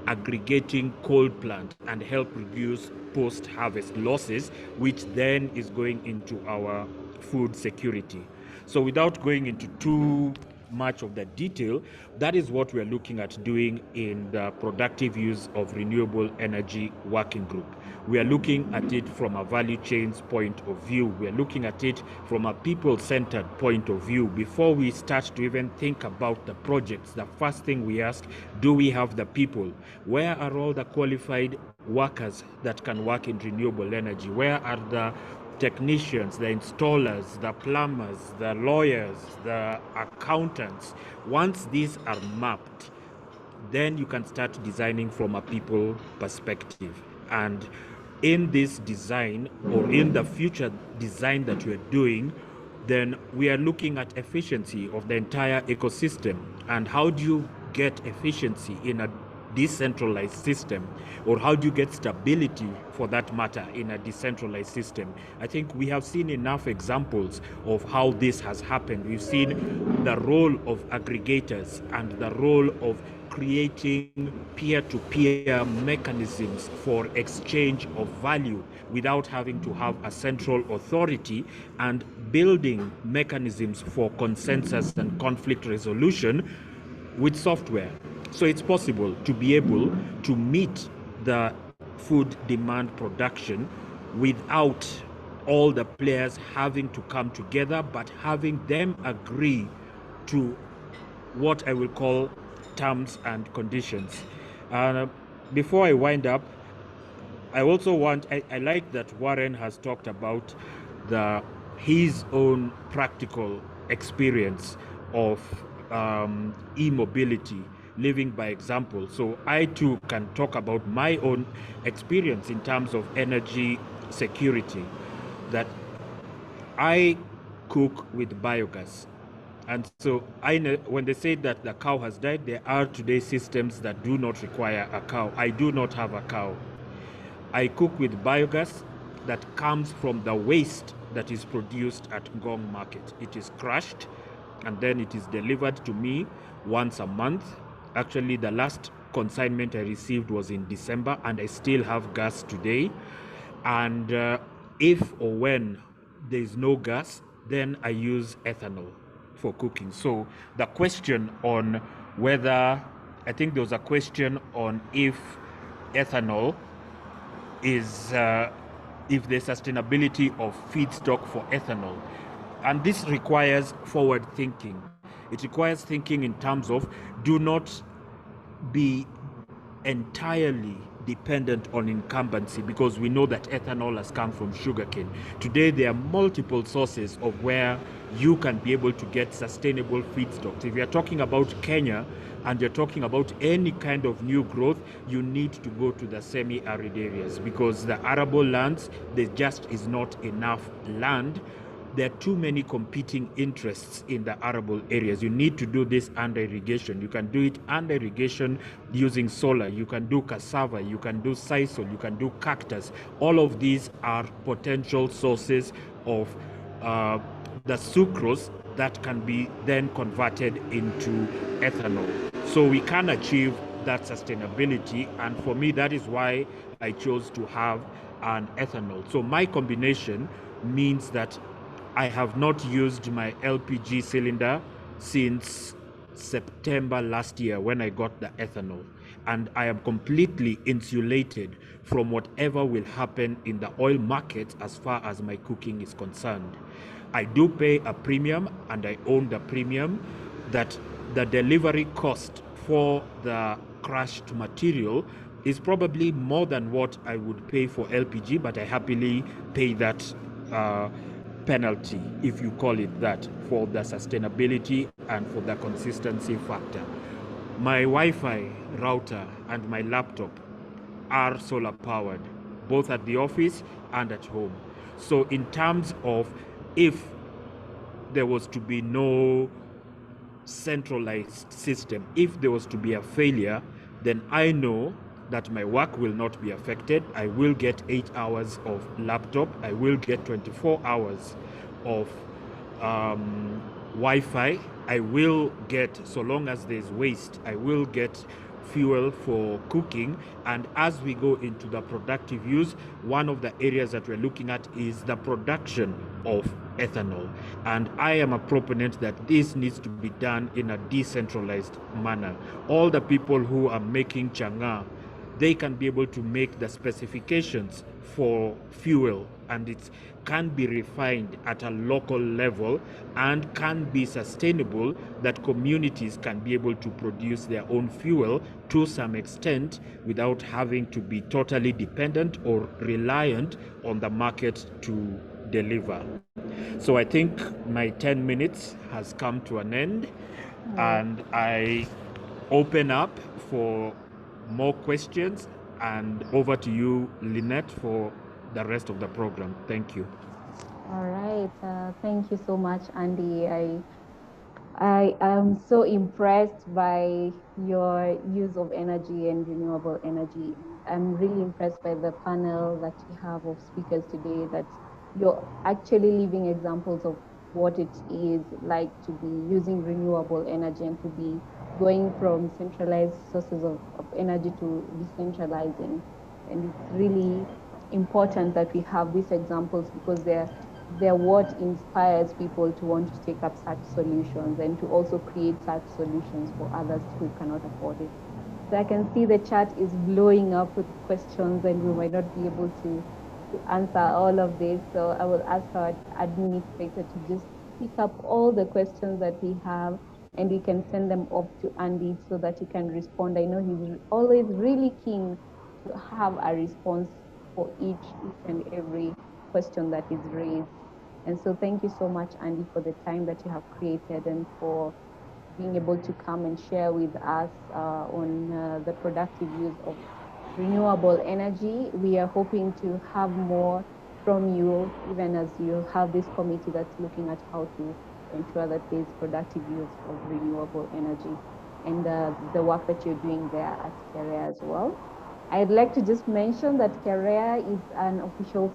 Speaker 5: aggregating cold plant and help reduce post-harvest losses, which then is going into our food security. So without going into too much of the detail, that is what we're looking at doing in the productive use of renewable energy working group. We are looking at it from a value chains point of view. We are looking at it from a people-centered point of view. Before we start to even think about the projects, the first thing we ask, do we have the people? Where are all the qualified workers that can work in renewable energy? Where are the technicians, the installers, the plumbers, the lawyers, the accountants? Once these are mapped, then you can start designing from a people perspective. And in this design, or in the future design that we're doing, then we are looking at efficiency of the entire ecosystem. And how do you get efficiency in a decentralized system, or how do you get stability for that matter in a decentralized system? I think we have seen enough examples of how this has happened. We've seen the role of aggregators and the role of creating peer-to-peer mechanisms for exchange of value without having to have a central authority, and building mechanisms for consensus and conflict resolution with software. So it's possible to be able to meet the food demand production without all the players having to come together, but having them agree to what I will call terms and conditions. Before I wind up, I also I like that Warren has talked about his own practical experience of e-mobility, living by example. So I too can talk about my own experience in terms of energy security, that I cook with biogas. And so when they say that the cow has died, there are today systems that do not require a cow. I do not have a cow. I cook with biogas that comes from the waste that is produced at Ngong Market. It is crushed and then it is delivered to me once a month. Actually, the last consignment I received was in December, and I still have gas today. And if or when there is no gas, then I use ethanol for cooking. So the question on whether, I think there was a question on if ethanol is, if the sustainability of feedstock for ethanol. And this requires forward thinking. It requires thinking in terms of, do not be entirely dependent on incumbency, because we know that ethanol has come from sugarcane. Today, there are multiple sources of where you can be able to get sustainable feedstocks. If you're talking about Kenya and you're talking about any kind of new growth, you need to go to the semi-arid areas, because the arable lands, there just is not enough land. There are too many competing interests in the arable areas. You need to do this under irrigation. You can do it under irrigation using solar. You can do cassava, you can do sisal, you can do cactus. All of these are potential sources of the sucrose that can be then converted into ethanol. So we can achieve that sustainability. And for me, that is why I chose to have an ethanol. So my combination means that I have not used my LPG cylinder since September last year when I got the ethanol. And I am completely insulated from whatever will happen in the oil market as far as my cooking is concerned. I do pay a premium, and I own the premium, that the delivery cost for the crushed material is probably more than what I would pay for LPG, but I happily pay that penalty, if you call it that, for the sustainability and for the consistency factor. My Wi-Fi router and my laptop are solar powered, both at the office and at home. So in terms of, if there was to be no centralized system, if there was to be a failure, then I know that my work will not be affected. I will get 8 hours of laptop. I will get 24 hours of Wi-Fi. I will get, so long as there's waste, I will get fuel for cooking. And as we go into the productive use, one of the areas that we're looking at is the production of ethanol. And I am a proponent that this needs to be done in a decentralized manner. All the people who are making changa, they can be able to make the specifications for fuel, and it can be refined at a local level and can be sustainable, that communities can be able to produce their own fuel to some extent without having to be totally dependent or reliant on the market to deliver. So I think my 10 minutes has come to an end, and I open up for more questions, and over to you, Lynette, for the rest of the program. Thank you.
Speaker 1: All right. Thank you so much, Andy. I am so impressed by your use of energy and renewable energy. I'm really impressed by the panel that you have of speakers today, that you're actually living examples of what it is like to be using renewable energy and to be going from centralized sources of energy to decentralizing. And it's really important that we have these examples because they're what inspires people to want to take up such solutions and to also create such solutions for others who cannot afford it. So I can see the chat is blowing up with questions and we might not be able to answer all of this. So I will ask our administrator to just pick up all the questions that we have and we can send them off to Andy so that he can respond. I know he's always really keen to have a response for each and every question that is raised. And so thank you so much, Andy, for the time that you have created and for being able to come and share with us on the productive use of renewable energy. We are hoping to have more from you, even as you have this committee that's looking at how to ensure that there's productive use of renewable energy and the work that you're doing there at KEREA as well. I'd like to just mention that KEREA is an official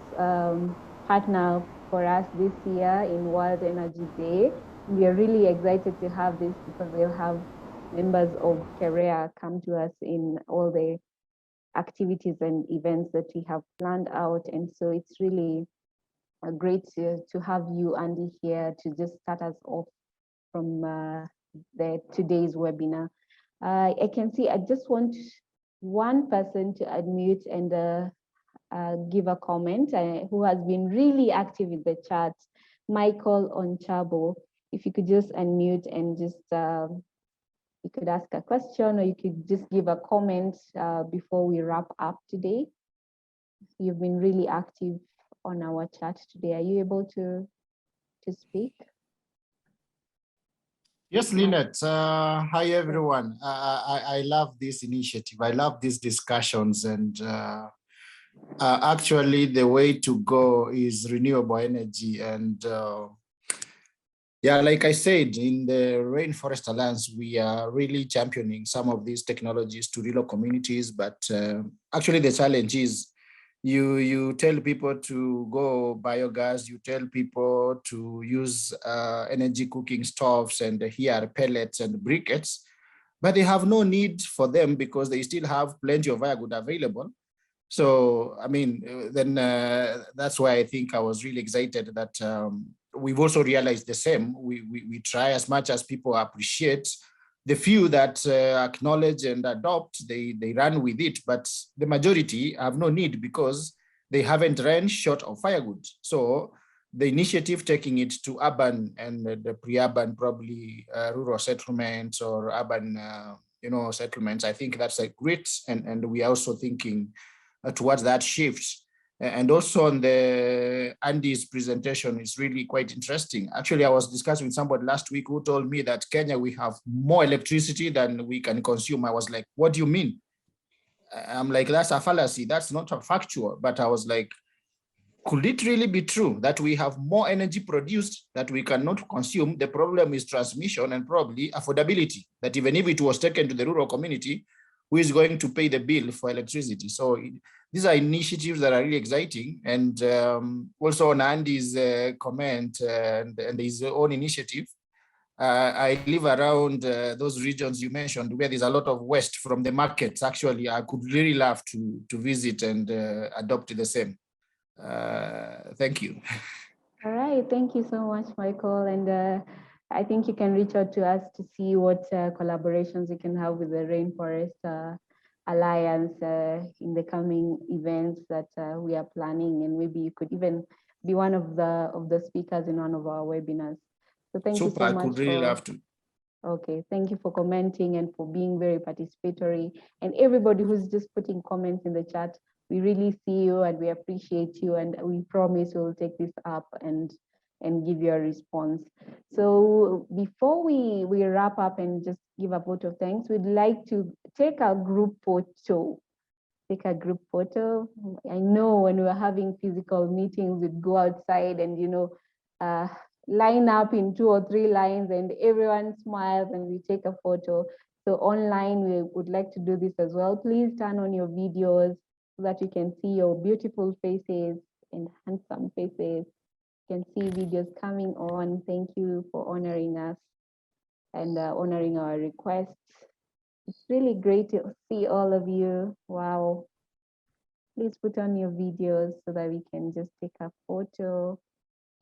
Speaker 1: partner for us this year in World Energy Day. We are really excited to have this because we'll have members of KEREA come to us in all the activities and events that we have planned out. And so it's really great to have you, Andy, here to just start us off from today's webinar. I can see, I just want one person to unmute and give a comment who has been really active in the chat, Michael Onchabo. If you could just unmute and just, you could ask a question or you could just give a comment before we wrap up today. You've been really active on our chat today. Are you able to speak?
Speaker 9: Yes, Lynette. Hi, everyone. I love this initiative. I love these discussions. And actually, the way to go is renewable energy. And yeah, like I said, in the Rainforest Alliance, we are really championing some of these technologies to rural communities. But actually, the challenge is you tell people to go biogas, you tell people to use energy cooking stoves and here pellets and briquettes, but they have no need for them because they still have plenty of firewood available. So, I mean, then that's why I think I was really excited that we've also realized the same. We try as much as people appreciate. The few that acknowledge and adopt, they run with it, but the majority have no need because they haven't ran short of firewood. So the initiative taking it to urban and the pre-urban, probably rural settlements or urban settlements, I think that's a great, and we are also thinking towards that shift. And also on the Andy's presentation is really quite interesting. Actually, I was discussing with somebody last week who told me that Kenya, we have more electricity than we can consume. I was like, what do you mean? I'm like, that's a fallacy. That's not a factual. But I was like, could it really be true that we have more energy produced that we cannot consume? The problem is transmission and probably affordability, that even if it was taken to the rural community, who is going to pay the bill for electricity? So these are initiatives that are really exciting. And also on Andy's comment and his own initiative, I live around those regions you mentioned where there's a lot of waste from the markets. Actually, I could really love to visit and adopt the same. Thank you.
Speaker 1: All right, thank you so much, Michael. And I think you can reach out to us to see what collaborations we can have with the Rainforest Alliance in the coming events that we are planning, and maybe you could even be one of the speakers in one of our webinars. So thank you so much.
Speaker 9: I could really love to.
Speaker 1: Okay, thank you for commenting and for being very participatory, and everybody who's just putting comments in the chat. We really see you and we appreciate you, and we promise we'll take this up and give you a response. So before we wrap up and just give a vote of thanks, we'd like to take a group photo. Take a group photo. I know when we were having physical meetings, we'd go outside and line up in 2 or 3 lines and everyone smiles and we take a photo. So online, we would like to do this as well. Please turn on your videos so that you can see your beautiful faces and handsome faces. You can see videos coming on. Thank you for honoring us and honoring our requests. It's really great to see all of you. Wow. Please put on your videos so that we can just take a photo.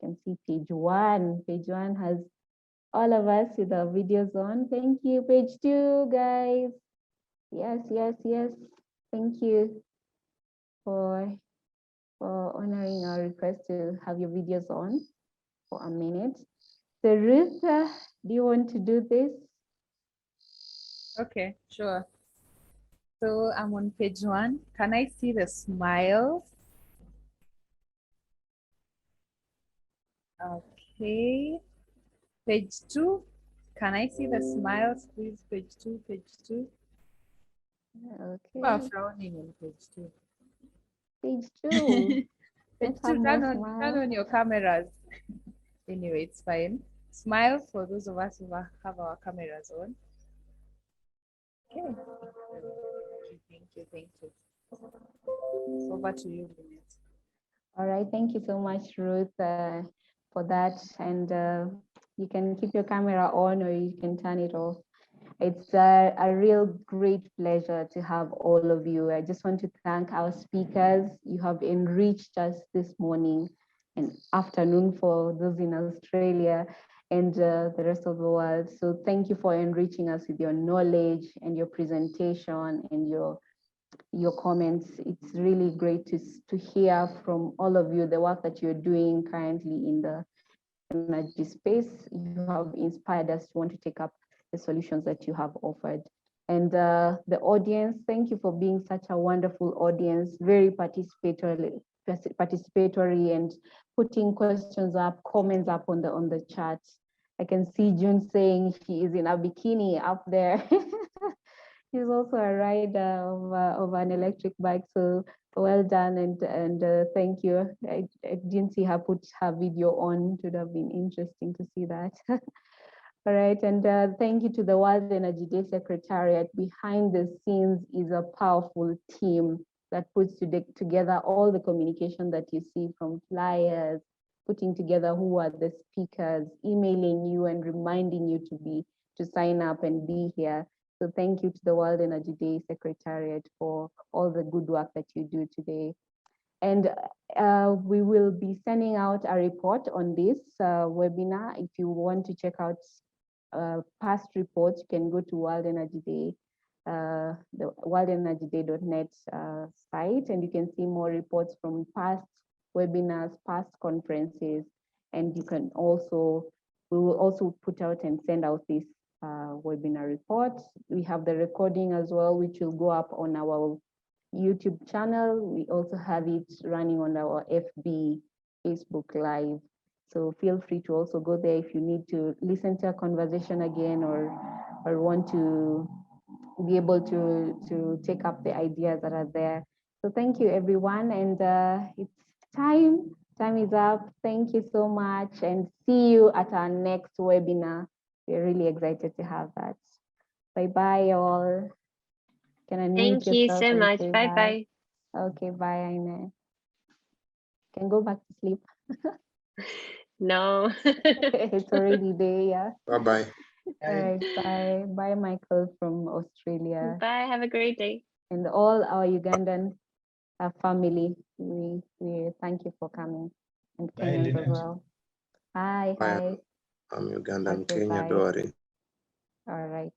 Speaker 1: You can see page 1. Page 1 has all of us with our videos on. Thank you. Page 2, guys. Yes, yes, yes. Thank you for honoring our request to have your videos on for a minute. So Ruth, do you want to do this?
Speaker 10: Okay, sure. So I'm on page 1. Can I see the smiles? Okay. Page 2. Can I see the smiles, please? Page 2, page 2.
Speaker 1: Okay.
Speaker 10: You are frowning on page 2.
Speaker 1: Page 2.
Speaker 10: Page 2, turn on your cameras. Anyway, it's fine. Smile for those of us who have our cameras on. Okay. Thank you, thank you. Over to you, Lynette.
Speaker 1: All right, thank you so much, Ruth, for that. And you can keep your camera on or you can turn it off. It's a real great pleasure to have all of you. I just want to thank our speakers. You have enriched us this morning and afternoon for those in Australia and the rest of the world. So thank you for enriching us with your knowledge and your presentation and your comments. It's really great to hear from all of you the work that you're doing currently in the energy space. You have inspired us to want to take up the solutions that you have offered. And the audience, thank you for being such a wonderful audience, very participatory and putting questions up, comments up on the chat. I can see June saying she is in a bikini up there. She's also a rider of an electric bike, so well done and thank you. I didn't see her put her video on. It would have been interesting to see that. All right, and thank you to the World Energy Day Secretariat. Behind the scenes is a powerful team that puts together all the communication that you see, from flyers, putting together who are the speakers, emailing you and reminding you to sign up and be here. So thank you to the World Energy Day Secretariat for all the good work that you do today. And we will be sending out a report on this webinar. If you want to check out past reports, you can go to World Energy Day, the worldenergyday.net site, and you can see more reports from past webinars, past conferences, and you can also, we will also put out and send out this webinar report. We have the recording as well, which will go up on our YouTube channel. We also have it running on our FB, Facebook Live. So feel free to also go there if you need to listen to a conversation again or want to be able to take up the ideas that are there. So thank you, everyone. And it's time. Time is up. Thank you so much and see you at our next webinar. We're really excited to have that. Bye-bye, all. Can I
Speaker 3: Thank you so much. Bye-bye.
Speaker 1: Okay, bye, Aine. Can go back to sleep.
Speaker 3: No.
Speaker 1: It's already day, yeah.
Speaker 6: Bye-bye.
Speaker 1: All right, bye. Bye, Michael from Australia.
Speaker 3: Bye. Have a great day.
Speaker 1: And all our Ugandan family, we thank you for coming. And Kenyans as well. Hi,
Speaker 6: Bye.
Speaker 1: hi.
Speaker 6: I'm Ugandan,
Speaker 1: Okay,
Speaker 6: Kenya,
Speaker 1: bye.
Speaker 6: Dori.
Speaker 1: All right.